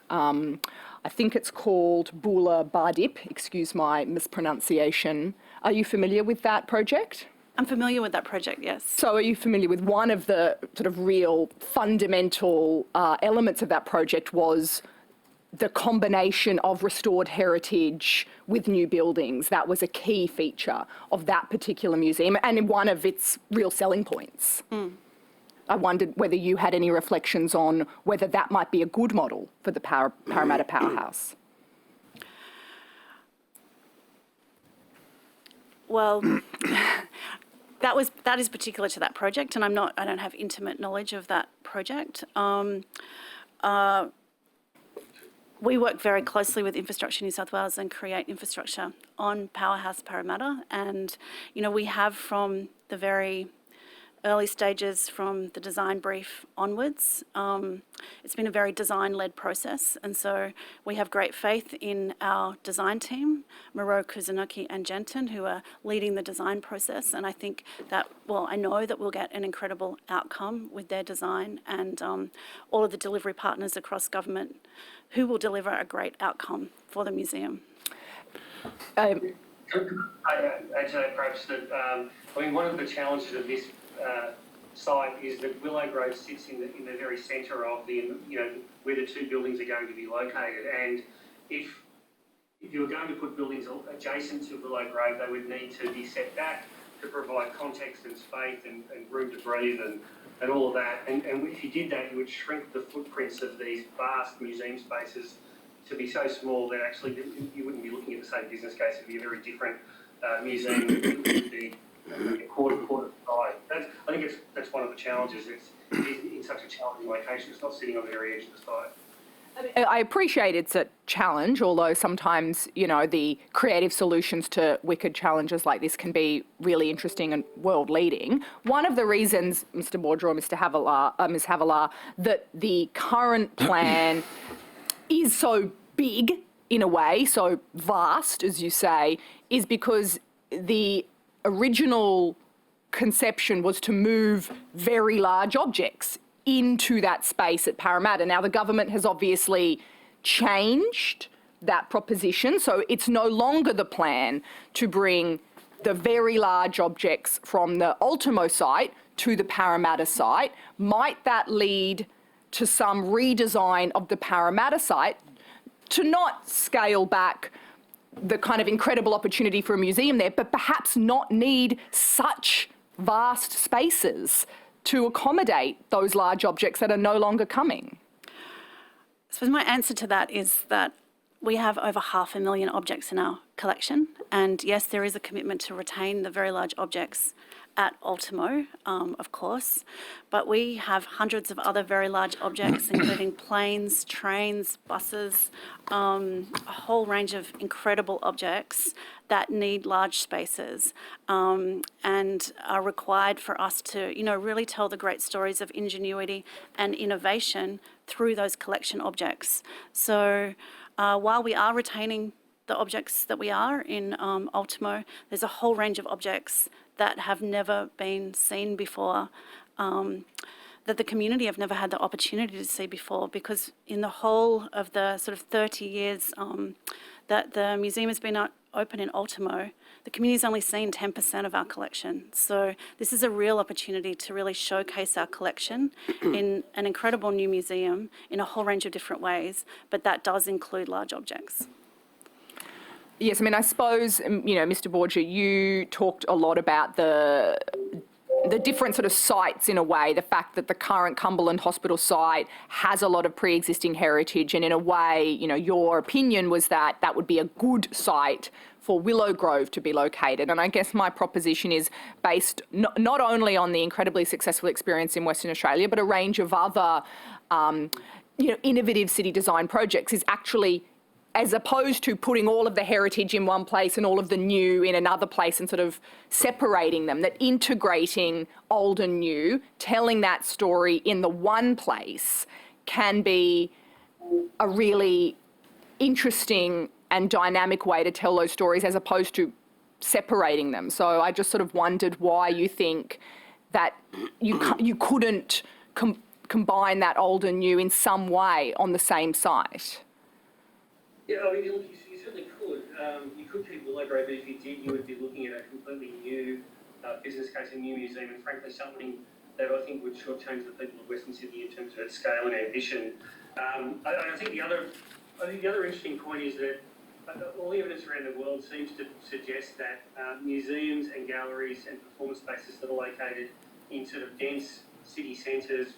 Speaker 8: I think it's called Bula Bardip, excuse my mispronunciation. Are you familiar with that project?
Speaker 4: I'm familiar with that project, yes.
Speaker 8: So are you familiar with one of the sort of real fundamental elements of that project was the combination of restored heritage with new buildings? That was a key feature of that particular museum and one of its real selling points. I wondered whether you had any reflections on whether that might be a good model for the Parramatta Powerhouse.
Speaker 4: Well, that is particular to that project, and I don't have intimate knowledge of that project. We work very closely with Infrastructure New South Wales and Create Infrastructure on Powerhouse Parramatta, and we have from the very early stages from the design brief onwards. It's been a very design-led process, and so we have great faith in our design team, Moreau, Kuzunoki and Jenton, who are leading the design process, and I think that, I know that we'll get an incredible outcome with their design and all of the delivery partners across government who will deliver a great outcome for the museum.
Speaker 3: I add to that perhaps that, one of the challenges of this site is that Willow Grove sits in the very centre of where the two buildings are going to be located. And if you were going to put buildings adjacent to Willow Grove, they would need to be set back to provide context and space and room to breathe and all of that. And if you did that, you would shrink the footprints of these vast museum spaces to be so small that actually you wouldn't be looking at the same business case. It would be a very different museum. It would be quarter size. I think that's one of the challenges. It's in such a challenging location. It's not sitting on the very edge of the site.
Speaker 8: I appreciate it's a challenge, although sometimes, the creative solutions to wicked challenges like this can be really interesting and world-leading. One of the reasons, Mr. Borger or Ms. Havilah, that the current plan is so big, in a way, so vast, as you say, is because the original conception was to move very large objects into that space at Parramatta. Now, the government has obviously changed that proposition, so it's no longer the plan to bring the very large objects from the Ultimo site to the Parramatta site. Might that lead to some redesign of the Parramatta site to not scale back the kind of incredible opportunity for a museum there, but perhaps not need such vast spaces to accommodate those large objects that are no longer coming?
Speaker 4: I suppose my answer to that is that we have over 500,000 objects in our collection, and yes, there is a commitment to retain the very large objects at Ultimo, of course, but we have hundreds of other very large objects, including planes, trains, buses, a whole range of incredible objects that need large spaces and are required for us to, really tell the great stories of ingenuity and innovation through those collection objects. So while we are retaining the objects that we are in Ultimo, there's a whole range of objects that have never been seen before, that the community have never had the opportunity to see before, because in the whole of the sort of 30 years that the museum has been open in Ultimo, the community's only seen 10% of our collection. So this is a real opportunity to really showcase our collection in an incredible new museum in a whole range of different ways, but that does include large objects.
Speaker 8: Yes, I mean, I suppose, Mr. Borger, you talked a lot about the different sort of sites in a way, the fact that the current Cumberland Hospital site has a lot of pre-existing heritage, and in a way, your opinion was that that would be a good site for Willow Grove to be located. And I guess my proposition is based not only on the incredibly successful experience in Western Australia, but a range of other, innovative city design projects, is actually, as opposed to putting all of the heritage in one place and all of the new in another place and sort of separating them, that integrating old and new, telling that story in the one place can be a really interesting and dynamic way to tell those stories, as opposed to separating them. So I just sort of wondered why you think that you couldn't combine that old and new in some way on the same site.
Speaker 3: Yeah, I mean, look, you certainly could. You could keep Willow Grove, but if you did, you would be looking at a completely new business case, a new museum, and frankly something that I think would shortchange the people of Western Sydney in terms of its scale and ambition. I think the other interesting point is that all the evidence around the world seems to suggest that museums and galleries and performance spaces that are located in sort of dense city centres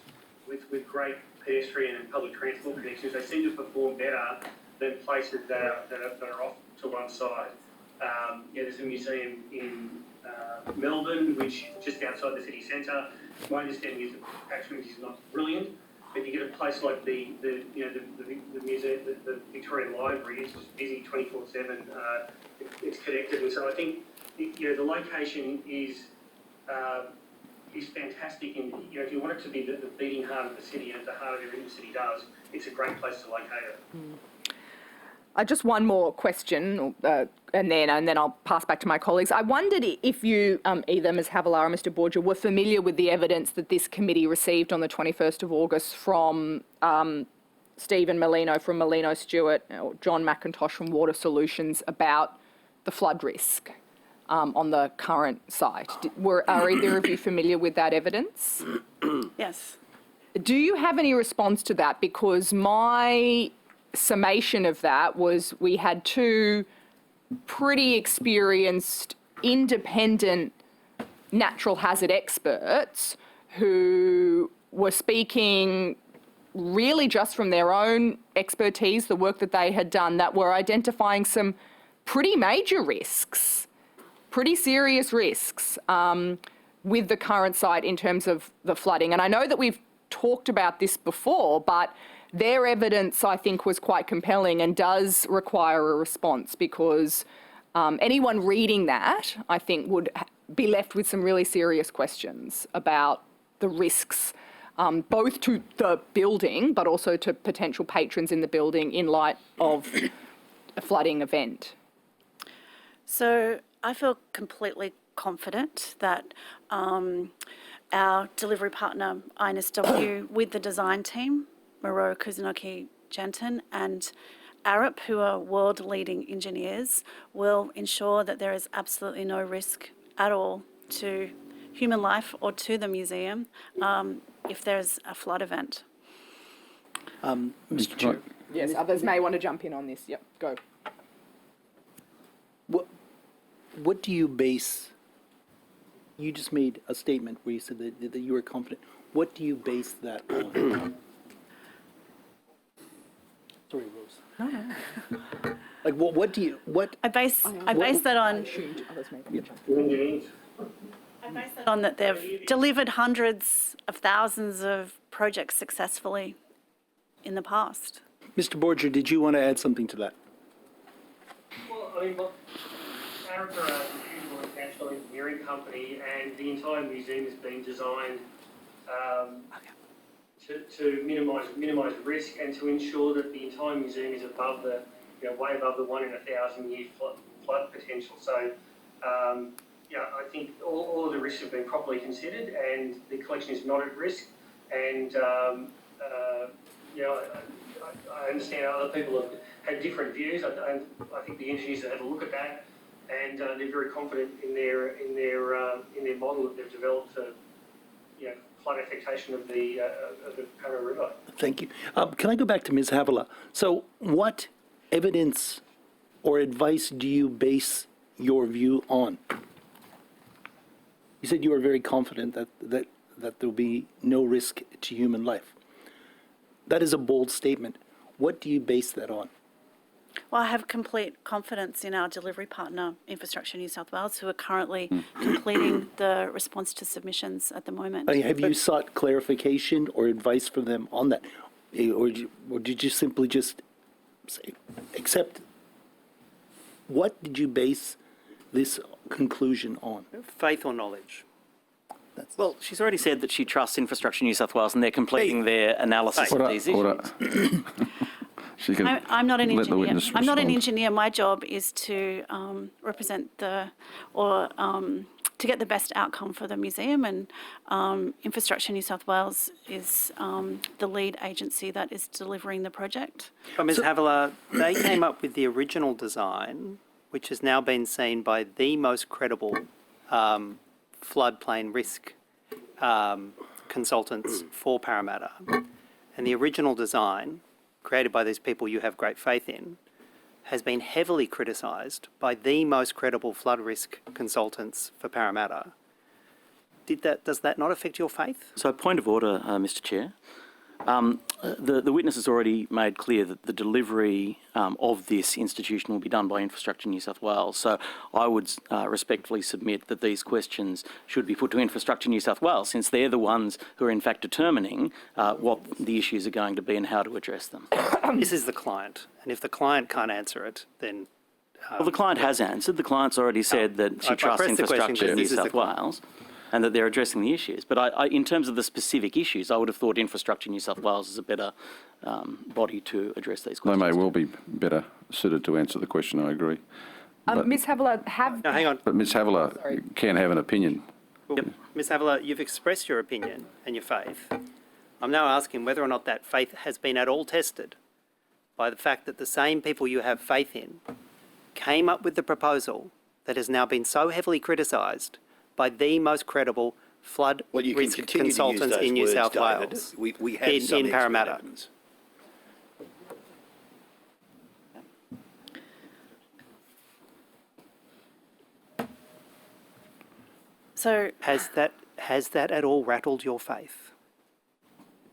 Speaker 3: with great pedestrian and public transport connections, they seem to perform better than places that are off to one side. There's a museum in Melbourne, which is just outside the city centre. My understanding is the catchment is not brilliant, but you get a place like the museum, the Victorian Library, it's just busy 24/7. It's connected, and so I think the location is fantastic. And if you want it to be the beating heart of the city, and at the heart of everything the city does, it's a great place to locate it.
Speaker 8: Just one more question, and then I'll pass back to my colleagues. I wondered if you, either Ms. Havilah or Mr. Borger, were familiar with the evidence that this committee received on the 21st of August from Stephen Molino from Molino Stewart, or John McIntosh from Water Solutions, about the flood risk on the current site. Are either of you familiar with that evidence?
Speaker 4: Yes.
Speaker 8: Do you have any response to that? Because my summation of that was we had two pretty experienced, independent natural hazard experts who were speaking really just from their own expertise, the work that they had done, that were identifying some pretty major risks, pretty serious risks with the current site in terms of the flooding. And I know that we've talked about this before, but their evidence, I think, was quite compelling and does require a response, because anyone reading that, I think, would be left with some really serious questions about the risks, both to the building but also to potential patrons in the building in light of a flooding event.
Speaker 4: So I feel completely confident that our delivery partner, NSW, with the design team, Miro Kuzunoki Jensen, and Arup, who are world-leading engineers, will ensure that there is absolutely no risk at all to human life or to the museum if there's a flood event.
Speaker 2: Mr. Chair.
Speaker 8: Yes, others may want to jump in on this. Yep, go.
Speaker 2: What do you base, you just made a statement where you said that you were confident. What do you base that on? Sorry, Rose. Like, what do you,
Speaker 4: I base that on
Speaker 8: Assumed others may jump in.
Speaker 4: on that they've delivered hundreds of thousands of projects successfully in the past.
Speaker 2: Mr. Borger, did you want to add something to that?
Speaker 3: Well, I mean, look, Arup are a reputable international engineering company, and the entire museum has been designed to minimise risk and to ensure that the entire museum is above the, way above the 1 in 1,000 year flood potential. So, I think all of the risks have been properly considered, and the collection is not at risk. And I understand other people have had different views. I think the engineers have had a look at that, and they're very confident in their model that they've developed for flood affectation of the Parra River.
Speaker 2: Thank you. Can I go back to Ms. Havilah? So what evidence or advice do you base your view on? You said you were very confident that there will be no risk to human life. That is a bold statement. What do you base that on?
Speaker 4: Well, I have complete confidence in our delivery partner, Infrastructure New South Wales, who are currently completing the response to submissions at the moment.
Speaker 2: Have you sought clarification or advice from them on that? Or did you simply just say, accept? What did you base this conclusion on?
Speaker 5: Faith or knowledge?
Speaker 7: Well, she's already said that she trusts Infrastructure New South Wales and they're completing their analysis of these issues.
Speaker 1: She can
Speaker 4: I'm not an
Speaker 1: let the
Speaker 4: engineer.
Speaker 1: witness
Speaker 4: I'm not an
Speaker 1: respond.
Speaker 4: engineer. My job is to represent to get the best outcome for the museum, and Infrastructure New South Wales is the lead agency that is delivering the project.
Speaker 5: But Ms. Havilah, they came up with the original design, which has now been seen by the most credible floodplain risk consultants for Parramatta. And the original design, created by these people you have great faith in, has been heavily criticised by the most credible flood risk consultants for Parramatta. Does that not affect your faith?
Speaker 7: So, point of order, Mr. Chair. The witness has already made clear that the delivery of this institution will be done by Infrastructure New South Wales. So I would respectfully submit that these questions should be put to Infrastructure New South Wales, since they're the ones who are in fact determining what the issues are going to be and how to address them.
Speaker 5: This is the client, and if the client can't answer it, then...
Speaker 7: Well, the client has answered. The client's already said that she
Speaker 5: I
Speaker 7: trusts
Speaker 5: pressed the question
Speaker 7: Infrastructure
Speaker 5: because
Speaker 7: New
Speaker 5: this is the
Speaker 7: South
Speaker 5: client.
Speaker 7: Wales and that they're addressing the issues. But in terms of the specific issues, I would have thought Infrastructure New South Wales is a better body to address these
Speaker 1: They
Speaker 7: questions.
Speaker 1: may well be better suited to answer the question, I agree.
Speaker 8: Ms. Havilah, have...
Speaker 5: No, hang on.
Speaker 1: But Ms. Havilah
Speaker 8: Sorry.
Speaker 1: can have an opinion.
Speaker 5: Yep. Ms. Havilah, you've expressed your opinion and your faith. I'm now asking whether or not that faith has been at all tested by the fact that the same people you have faith in came up with the proposal that has now been so heavily criticised by the most credible flood
Speaker 6: Well, you can
Speaker 5: risk
Speaker 6: continue to use
Speaker 5: consultants
Speaker 6: those
Speaker 5: in New
Speaker 6: words,
Speaker 5: South
Speaker 6: David.
Speaker 5: Wales
Speaker 6: We have
Speaker 5: in
Speaker 6: some
Speaker 5: Parramatta.
Speaker 6: evidence.
Speaker 4: So
Speaker 5: Has that at all rattled your faith?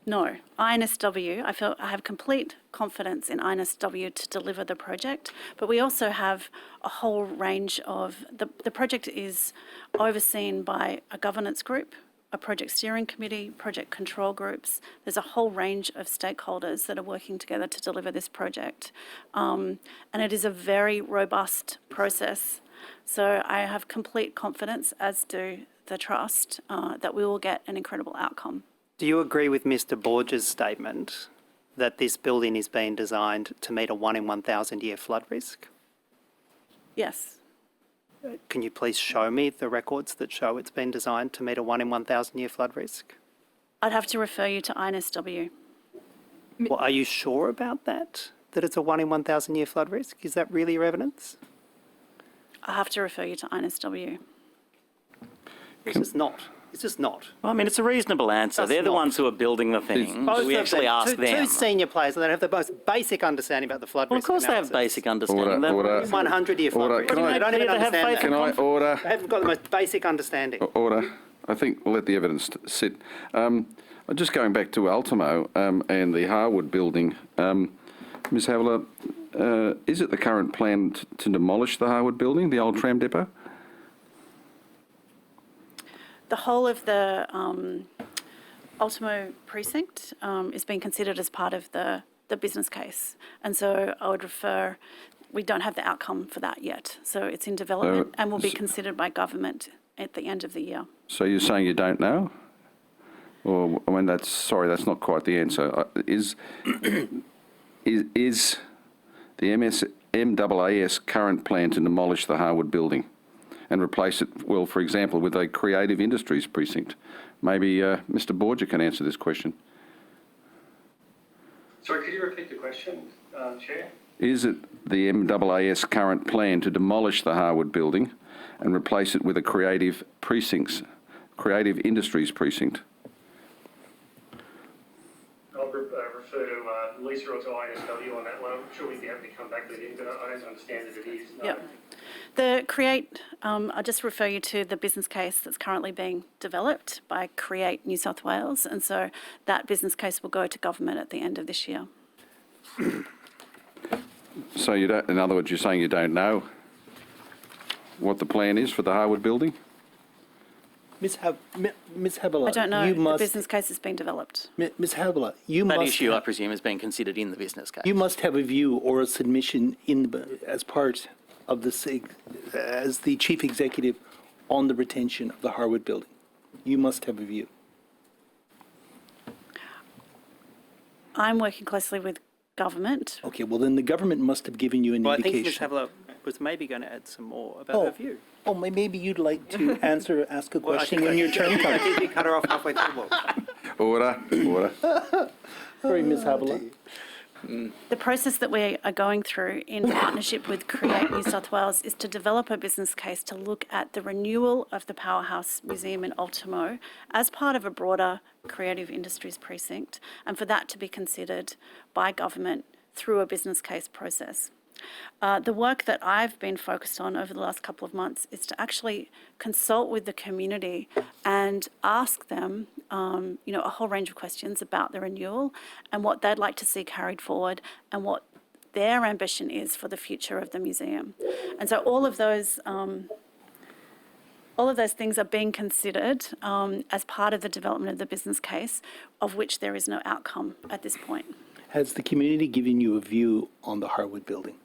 Speaker 4: no, INSW, I have complete confidence in INSW to deliver the project, but we also have a whole range of, the project is overseen by a governance group, a project steering committee, project control groups. There's a whole range of stakeholders that are working together to deliver this project. And it is a very robust process. So I have complete confidence, as do the Trust, that we will get an incredible outcome.
Speaker 5: Do you agree with Mr. Borger's statement that this building is being designed to meet a 1 in 1,000 year flood risk?
Speaker 4: Yes.
Speaker 5: Can you please show me the records that show it's been designed to meet a 1 in 1,000 year flood risk?
Speaker 4: I'd have to refer you to NSW.
Speaker 5: Well, are you sure about that? That it's a 1 in 1,000 year flood risk? Is that really your evidence?
Speaker 4: I have to refer you to NSW.
Speaker 5: It's just not. It's just not.
Speaker 7: Well, I mean, it's a reasonable answer.
Speaker 5: That's
Speaker 7: They're the
Speaker 5: not.
Speaker 7: ones who are building the thing.
Speaker 5: Both
Speaker 7: We
Speaker 5: of
Speaker 7: actually
Speaker 5: them,
Speaker 7: ask them.
Speaker 5: two senior players that have the most basic understanding about the flood
Speaker 7: Well, of
Speaker 5: risk
Speaker 7: course they have
Speaker 5: analysis.
Speaker 7: basic understanding.
Speaker 1: Order.
Speaker 7: They've-
Speaker 5: 100-year flood
Speaker 1: Order.
Speaker 5: risk.
Speaker 1: Can I-
Speaker 5: They don't even
Speaker 7: They have
Speaker 5: understand
Speaker 7: faith
Speaker 5: that.
Speaker 1: Can I order?
Speaker 5: They haven't got the most basic understanding.
Speaker 1: Order. I think we'll let the evidence sit. Just going back to Ultimo and the Harwood building, Ms Havilah, is it the current plan to demolish the Harwood building, the old tram depot?
Speaker 4: The whole of the Ultimo precinct is being considered as part of the business case. And so I would refer, we don't have the outcome for that yet. So it's in development and will be considered by government at the end of the year.
Speaker 1: So you're saying you don't know? Or, I mean, sorry, that's not quite the answer. Is the MAAS current plan to demolish the Harwood building and replace it, well, for example, with a creative industries precinct? Maybe Mr Borger can answer this question.
Speaker 3: Sorry, could you repeat the question, Chair?
Speaker 1: Is it the MAAS current plan to demolish the Harwood building and replace it with a creative industries precinct?
Speaker 3: I'll refer to Lisa or to INSW on that one. I'm sure we'd be happy to come back to it, but I don't understand that it is. No.
Speaker 4: Yep. The Create, I'll just refer you to the business case that's currently being developed by Create New South Wales. And so that business case will go to government at the end of this year.
Speaker 1: So you don't, in other words, you're saying you don't know what the plan is for the Harwood building?
Speaker 2: Ms. Havilah,
Speaker 4: I don't know.
Speaker 2: you
Speaker 4: The
Speaker 2: must,
Speaker 4: business case is being developed.
Speaker 2: Ms. Havilah, you
Speaker 7: That
Speaker 2: must
Speaker 7: issue, I
Speaker 2: have,
Speaker 7: presume, is being considered in the business case.
Speaker 2: you must have a view or a submission as part of as the chief executive on the retention of the Harwood building. You must have a view.
Speaker 4: I'm working closely with government.
Speaker 2: Okay, well then the government must have given you an
Speaker 5: Well, I think Ms
Speaker 2: indication.
Speaker 5: Havilah was maybe going to add some more about her view.
Speaker 2: Oh, maybe you'd like to ask a
Speaker 5: Well, I
Speaker 2: question
Speaker 5: think
Speaker 2: when your turn
Speaker 5: I
Speaker 2: comes.
Speaker 5: think we cut her off halfway through.
Speaker 1: Order.
Speaker 2: Sorry, Ms. Havilah.
Speaker 4: The process that we are going through in partnership with Create New South Wales is to develop a business case to look at the renewal of the Powerhouse Museum in Ultimo as part of a broader creative industries precinct, and for that to be considered by government through a business case process. The work that I've been focused on over the last couple of months is to actually consult with the community and ask them, a whole range of questions about the renewal and what they'd like to see carried forward and what their ambition is for the future of the museum. And so all of those things are being considered as part of the development of the business case, of which there is no outcome at this point.
Speaker 2: Has the community given you a view on the Harwood building?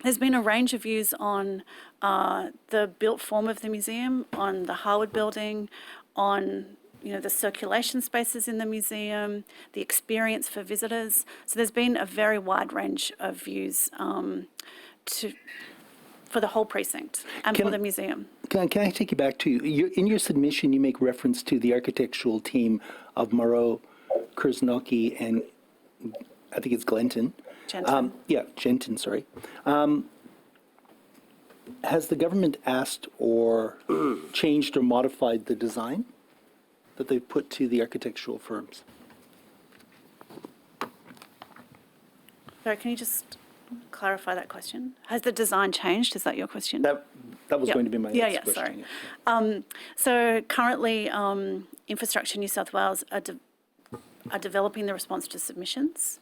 Speaker 4: There's been a range of views on the built form of the museum, on the Harwood building, on the circulation spaces in the museum, the experience for visitors. So there's been a very wide range of views for the whole precinct and for the museum.
Speaker 2: Can I take you back to, in your submission, you make reference to the architectural team of Moreau, Kursnoki, and I think it's Glenton.
Speaker 4: Genton.
Speaker 2: Genton, sorry. Has the government asked or changed or modified the design that they've put to the architectural firms?
Speaker 4: Sorry, can you just clarify that question? Has the design changed? Is that your question?
Speaker 2: That was
Speaker 4: Yep.
Speaker 2: going to be my next question.
Speaker 4: Sorry. So currently, Infrastructure New South Wales are developing the response to submissions.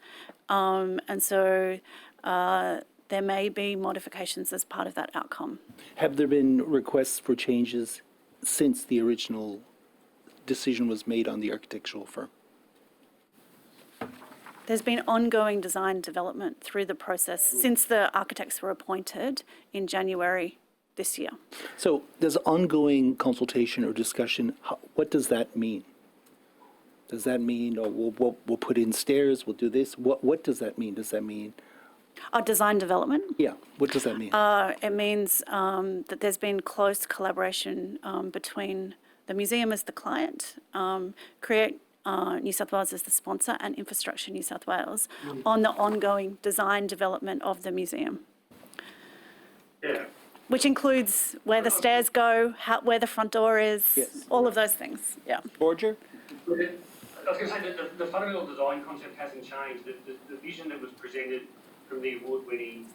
Speaker 4: And so there may be modifications as part of that outcome.
Speaker 2: Have there been requests for changes since the original decision was made on the architectural firm?
Speaker 4: There's been ongoing design development through the process since the architects were appointed in January this year.
Speaker 2: So there's ongoing consultation or discussion. What does that mean? Does that mean we'll put in stairs, we'll do this? What does that mean? Does that mean
Speaker 4: Design development.
Speaker 2: Yeah, what does that mean?
Speaker 4: It means that there's been close collaboration between the museum as the client, Create New South Wales as the sponsor, and Infrastructure New South Wales on the ongoing design development of the museum.
Speaker 3: Yeah.
Speaker 4: Which includes where the stairs go, where the front door is,
Speaker 2: Yes.
Speaker 4: all of those things. Yeah.
Speaker 7: Borger?
Speaker 3: I was going to say that the fundamental design concept hasn't changed. The vision that was presented from the award-winning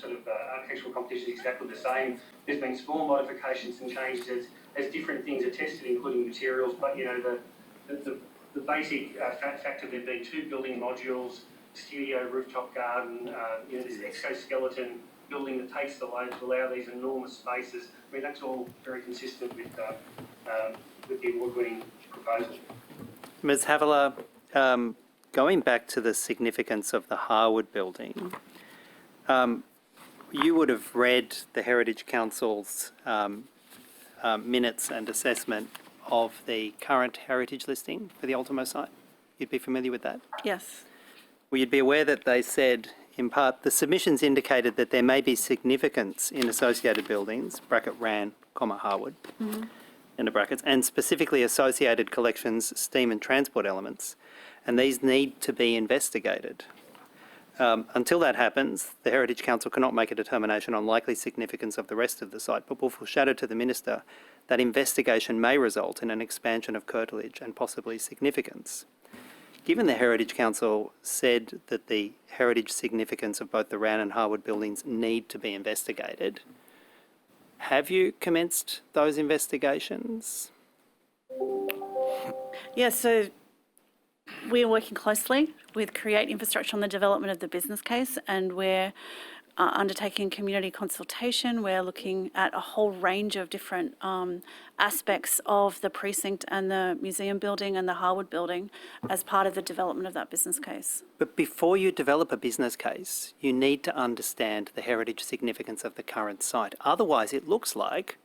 Speaker 3: architectural competition is exactly the same. There's been small modifications and changes as different things are tested, including materials. But the basic fact of there being 2 building modules, studio, rooftop garden, this exoskeleton building that takes the load to allow these enormous spaces. I mean, that's all very consistent with the award-winning proposal.
Speaker 5: Ms. Havilah, going back to the significance of the Harwood building, you would have read the Heritage Council's minutes and assessment of the current heritage listing for the Ultimo site. You'd be familiar with that?
Speaker 4: Yes.
Speaker 5: Well, you'd be aware that they said, in part, the submissions indicated that there may be significance in associated buildings, bracket RAN, Harwood, into brackets, and specifically associated collections, steam and transport elements, and these need to be investigated. Until that happens, the Heritage Council cannot make a determination on likely significance of the rest of the site, but will foreshadow to the Minister that investigation may result in an expansion of curtilage and possibly significance. Given the Heritage Council said that the heritage significance of both the RAN and Harwood buildings need to be investigated, have you commenced those investigations?
Speaker 4: Yeah, so we're working closely with Create Infrastructure on the development of the business case, and we're undertaking community consultation. We're looking at a whole range of different aspects of the precinct and the museum building and the Harwood building as part of the development of that business case.
Speaker 5: But before you develop a business case, you need to understand the heritage significance of the current site. Otherwise, it looks like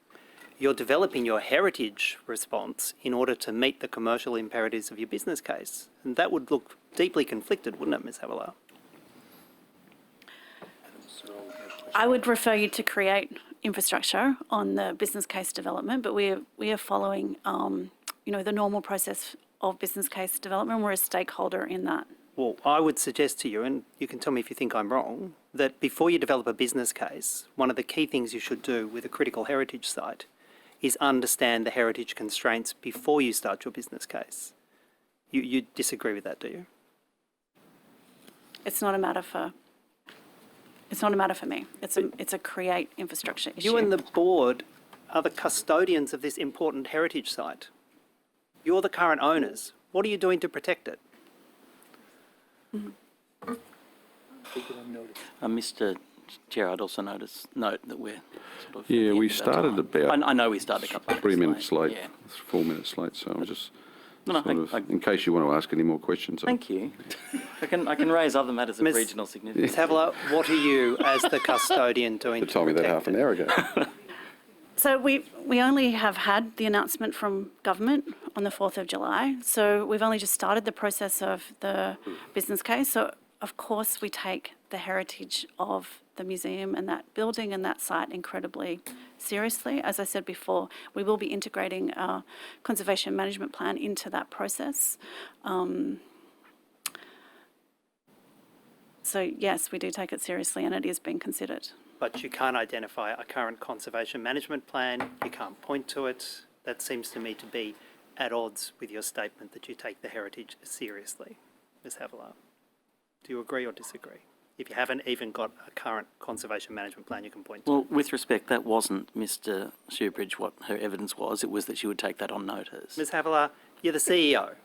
Speaker 5: you're developing your heritage response in order to meet the commercial imperatives of your business case. And that would look deeply conflicted, wouldn't it, Ms. Havilah?
Speaker 4: I would refer you to Create Infrastructure on the business case development, but we are following, the normal process of business case development. We're a stakeholder in that.
Speaker 5: Well, I would suggest to you, and you can tell me if you think I'm wrong, that before you develop a business case, one of the key things you should do with a critical heritage site is understand the heritage constraints before you start your business case. You disagree with that, do you?
Speaker 4: It's not a matter for me. It's a Create Infrastructure issue.
Speaker 5: You and the board are the custodians of this important heritage site. You're the current owners. What are you doing to protect it?
Speaker 7: Mr. Chair, I'd also note that we're sort of...
Speaker 1: Yeah, we
Speaker 7: at that
Speaker 1: started
Speaker 7: time.
Speaker 1: about
Speaker 7: I know we started a couple of
Speaker 1: 3
Speaker 7: minutes
Speaker 1: minutes late,
Speaker 7: Yeah.
Speaker 1: 4 minutes late, so I'm just
Speaker 7: No,
Speaker 1: in case you want to ask any more questions.
Speaker 7: Thank you. I can raise other matters of
Speaker 5: Ms.
Speaker 7: regional significance.
Speaker 5: Ms. Havilah, what are you, as the custodian, doing
Speaker 1: You
Speaker 5: to
Speaker 1: told me that
Speaker 5: protect
Speaker 1: half an
Speaker 5: it?
Speaker 1: hour ago.
Speaker 4: So we only have had the announcement from government on the 4th of July. So we've only just started the process of the business case. So of course we take the heritage of the museum and that building and that site incredibly seriously. As I said before, we will be integrating our conservation management plan into that process. So yes, we do take it seriously and it is being considered.
Speaker 5: But you can't identify a current conservation management plan, you can't point to it. That seems to me to be at odds with your statement that you take the heritage seriously, Ms. Havilah. Do you agree or disagree? If you haven't even got a current conservation management plan you can point to.
Speaker 7: Well, with respect, that wasn't Mr. Shoebridge what her evidence was. It was that she would take that on notice.
Speaker 5: Ms. Havilah, you're the CEO.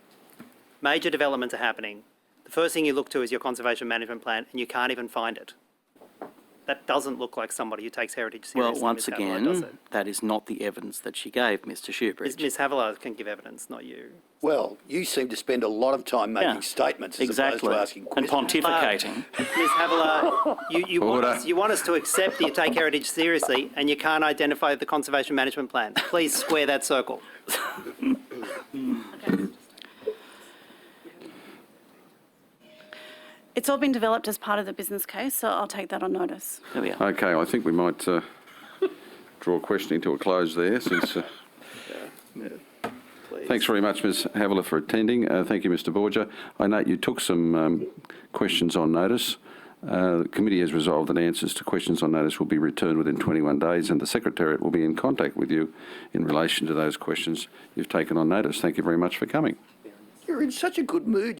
Speaker 5: Major developments are happening. The first thing you look to is your conservation management plan and you can't even find it. That doesn't look like somebody who takes heritage seriously.
Speaker 7: Well, once
Speaker 5: Ms. Havilah, does
Speaker 7: again,
Speaker 5: it?
Speaker 7: that is not the evidence that she gave, Mr. Shoebridge.
Speaker 5: Ms. Havilah can give evidence, not you.
Speaker 6: Well, you seem to spend a lot of time making
Speaker 7: Yeah,
Speaker 6: statements as
Speaker 7: exactly.
Speaker 6: opposed to asking
Speaker 7: And
Speaker 6: questions.
Speaker 7: pontificating.
Speaker 5: Ms. Havilah,
Speaker 1: Order.
Speaker 5: you want us to accept that you take heritage seriously and you can't identify the conservation management plan. Please square that circle.
Speaker 4: It's all been developed as part of the business case, so I'll take that on notice.
Speaker 7: There we are.
Speaker 1: Okay, I think we might draw questioning to a close there since... Thanks very much, Ms Havilah, for attending. Thank you, Mr Borger. I note you took some questions on notice. The committee has resolved that answers to questions on notice will be returned within 21 days and the Secretariat will be in contact with you in relation to those questions you've taken on notice. Thank you very much for coming.
Speaker 6: You're in such a good mood.